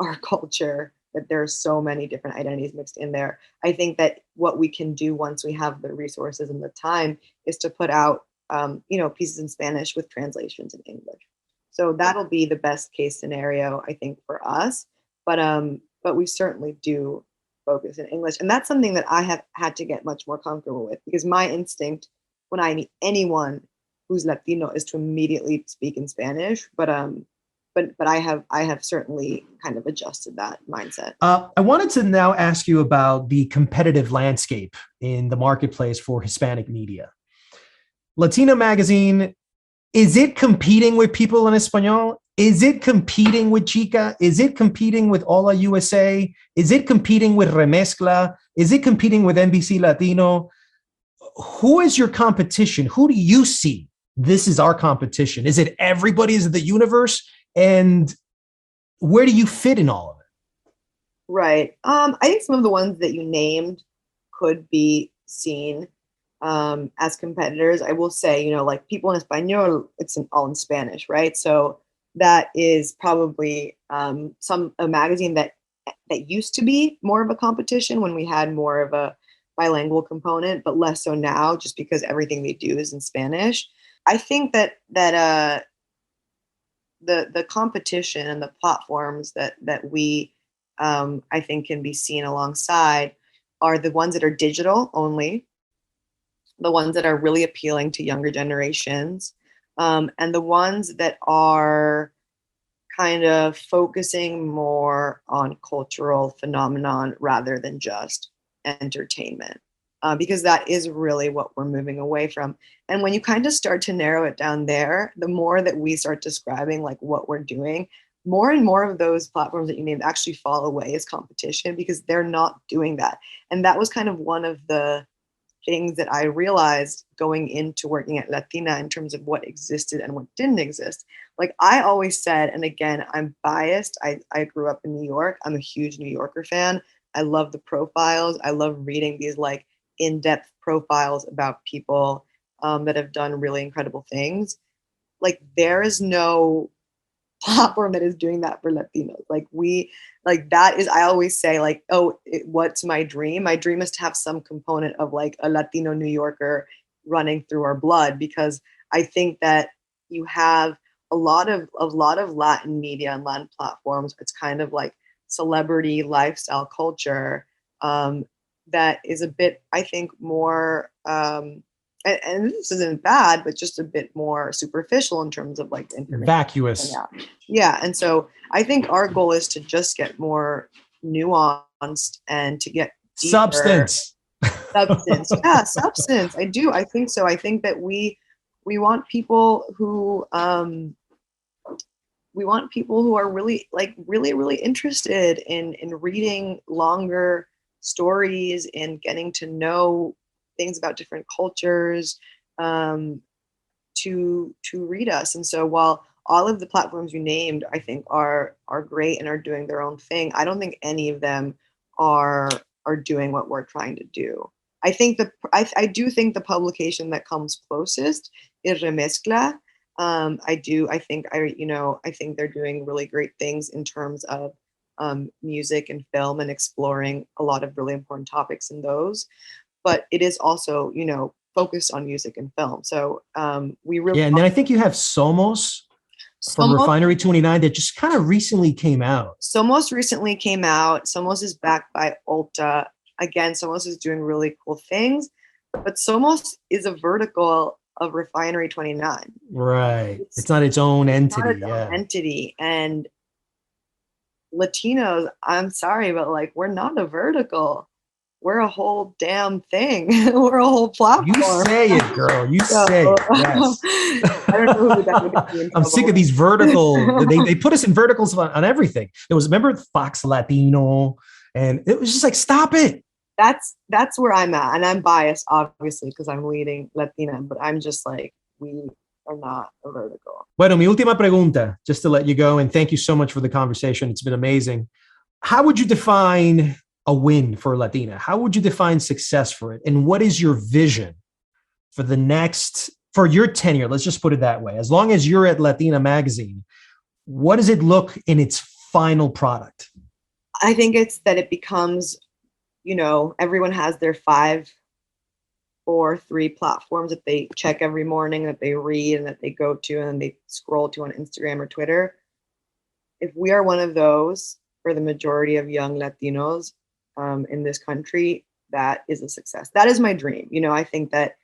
our culture that there's so many different identities mixed in there. I think that what we can do once we have the resources and the time is to put out, pieces in Spanish with translations in English. So that'll be the best case scenario, I think, for us. But we certainly do focus in English. And that's something that I have had to get much more comfortable with, because my instinct when I meet anyone who's Latino is to immediately speak in Spanish. But I have certainly kind of adjusted that mindset.
I wanted to now ask you about the competitive landscape in the marketplace for Hispanic media. Latina Magazine, is it competing with People en Español? Is it competing with Chica? Is it competing with Hola USA? Is it competing with Remezcla? Is it competing with NBC Latino? Who is your competition? Who do you see? This is our competition. Is it everybody? Is it the universe? And where do you fit in all of it?
Right. I think some of the ones that you named could be seen as competitors. I will say, like People en Español, it's all in Spanish, right? So that is probably a magazine that used to be more of a competition when we had more of a bilingual component, but less so now, just because everything they do is in Spanish. I think that the competition and the platforms that we I think can be seen alongside are the ones that are digital only, the ones that are really appealing to younger generations, and the ones that are kind of focusing more on cultural phenomenon rather than just entertainment, because that is really what we're moving away from. And when you kind of start to narrow it down there, the more that we start describing like what we're doing, more and more of those platforms that you named actually fall away as competition because they're not doing that. And that was kind of one of the things that I realized going into working at Latina in terms of what existed and what didn't exist. Like I always said, and again, I'm biased. I grew up in New York. I'm a huge New Yorker fan. I love the profiles. I love reading these like in-depth profiles about people that have done really incredible things. Like there is no platform that is doing that for Latinos. That is, I always say like, what's my dream? My dream is to have some component of like a Latino New Yorker running through our blood, because I think that you have a lot of Latin media and Latin platforms. It's kind of like celebrity lifestyle culture that is a bit, I think, more and this isn't bad, but just a bit more superficial in terms of like the information.
Vacuous.
Yeah. And so I think our goal is to just get more nuanced and to get deeper.
Substance.
Yeah, substance. I do. I think so. I think that we want people who are really really interested in reading longer stories and getting to know things about different cultures to read us. And so while all of the platforms you named, I think are great and are doing their own thing, I don't think any of them are doing what we're trying to do. I think I do think the publication that comes closest is Remezcla. I think they're doing really great things in terms of music and film and exploring a lot of really important topics in those. But it is also, focused on music and film. So we really...
Yeah, and then I think you have Somos from Refinery 29 that just kind of recently came out.
Somos recently came out. Somos is backed by Ulta. Again, Somos is doing really cool things. But Somos is a vertical of Refinery 29.
Right. It's not its own entity.
Own entity. And Latinos, I'm sorry, but like we're not a vertical. We're a whole damn thing. We're a whole platform.
You say it, girl. You say it. Yes.
I don't know who that would be in
I'm sick of these vertical. They put us in verticals on everything. Remember Fox Latino, and it was just like, stop it.
That's where I'm at, and I'm biased, obviously, because I'm leading Latina. But I'm just like, we are not a vertical.
Bueno, mi última pregunta, just to let you go, and thank you so much for the conversation. It's been amazing. How would you define a win for Latina? How would you define success for it? And what is your vision for your tenure? Let's just put it that way. As long as you're at Latina Magazine, what does it look in its final product?
I think it's that it becomes, everyone has their 5 or 3 platforms that they check every morning, that they read and that they go to and they scroll to on Instagram or Twitter. If we are one of those for the majority of young Latinos, in this country, that is a success. That is my dream. I think that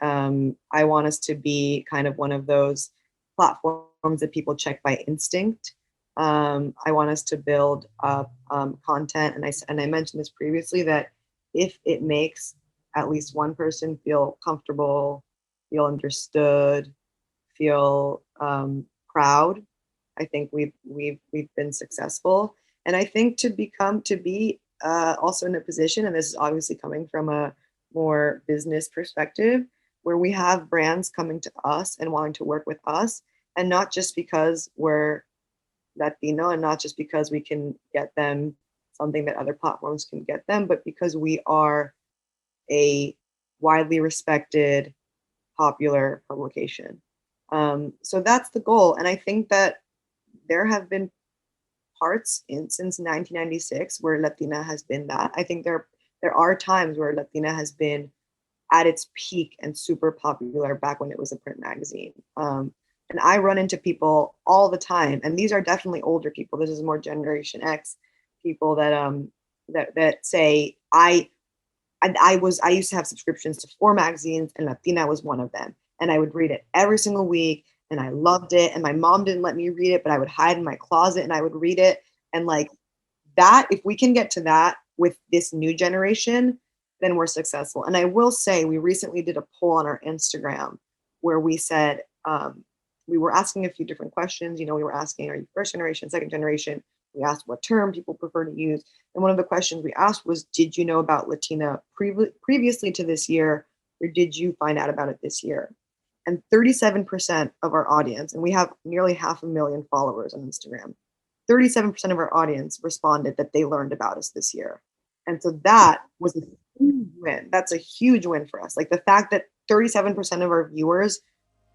I want us to be kind of one of those platforms that people check by instinct. I want us to build up content, and I mentioned this previously, that if it makes at least one person feel comfortable, feel understood, feel proud, I think we've been successful. And I think to be also in a position, and this is obviously coming from a more business perspective, where we have brands coming to us and wanting to work with us, and not just because we're Latino and not just because we can get them something that other platforms can get them, but because we are a widely respected, popular publication. So that's the goal. And I think that there have been parts since 1996 where Latina has been that. I think there are times where Latina has been at its peak and super popular back when it was a print magazine. And I run into people all the time, and these are definitely older people. This is more Generation X people that say I used to have subscriptions to 4 magazines, and Latina was one of them, and I would read it every single week. And I loved it. And my mom didn't let me read it, but I would hide in my closet and I would read it. And like that, if we can get to that with this new generation, then we're successful. And I will say, we recently did a poll on our Instagram where we said, we were asking a few different questions. We were asking, are you first generation, second generation, We asked what term people prefer to use. And one of the questions we asked was, did you know about Latina previously to this year, or did you find out about it this year? And 37% of our audience, and we have nearly 500,000 followers on Instagram, 37% of our audience responded that they learned about us this year. And so that was a huge win. That's a huge win for us. Like the fact that 37% of our viewers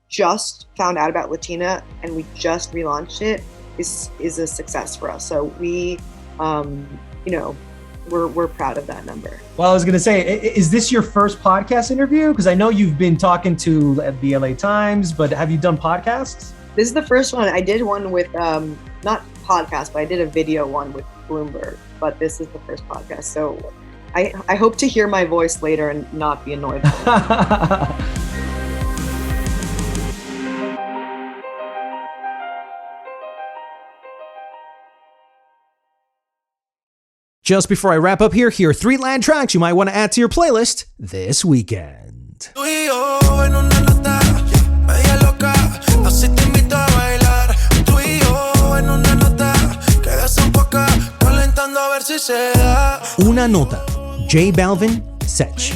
just found out about Latina and we just relaunched it is a success for us. So we, we're proud of that number.
Well, I was going to say, is this your first podcast interview? Because I know you've been talking to the LA Times, but have you done podcasts?
This is the first one. I did one with, not podcast, but I did a video one with Bloomberg, but this is the first podcast. So I hope to hear my voice later and not be annoyed.
Just before I wrap up here are 3 Latin tracks you might want to add to your playlist this weekend. Una Nota, J Balvin, Sech.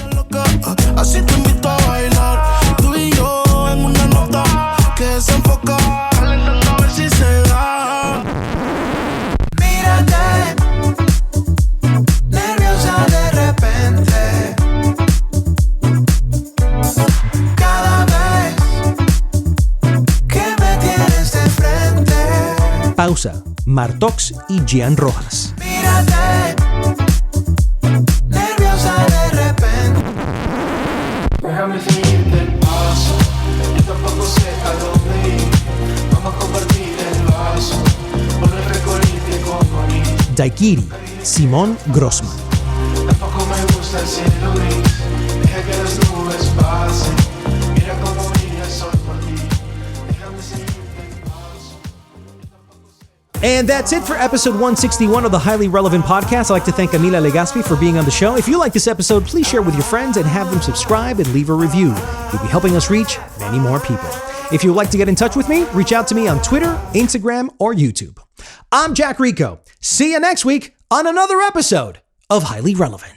Pausa, Martox y Gian Rojas.
Déjame seguirte el paso, yo tampoco sé a dónde ir. Vamos a compartir el vaso, por el recorrido con ir.
Daiquiri, Simón Grossman.
Tampoco me gusta el cielo gris, deja que las nubes pasen. Mira cómo brilla el sol por ti. Déjame seguirte el paso.
And that's it for episode 161 of the Highly Relevant Podcast. I'd like to thank Camila Legaspi for being on the show. If you like this episode, please share with your friends and have them subscribe and leave a review. You'll be helping us reach many more people. If you'd like to get in touch with me, reach out to me on Twitter, Instagram, or YouTube. I'm Jack Rico. See you next week on another episode of Highly Relevant.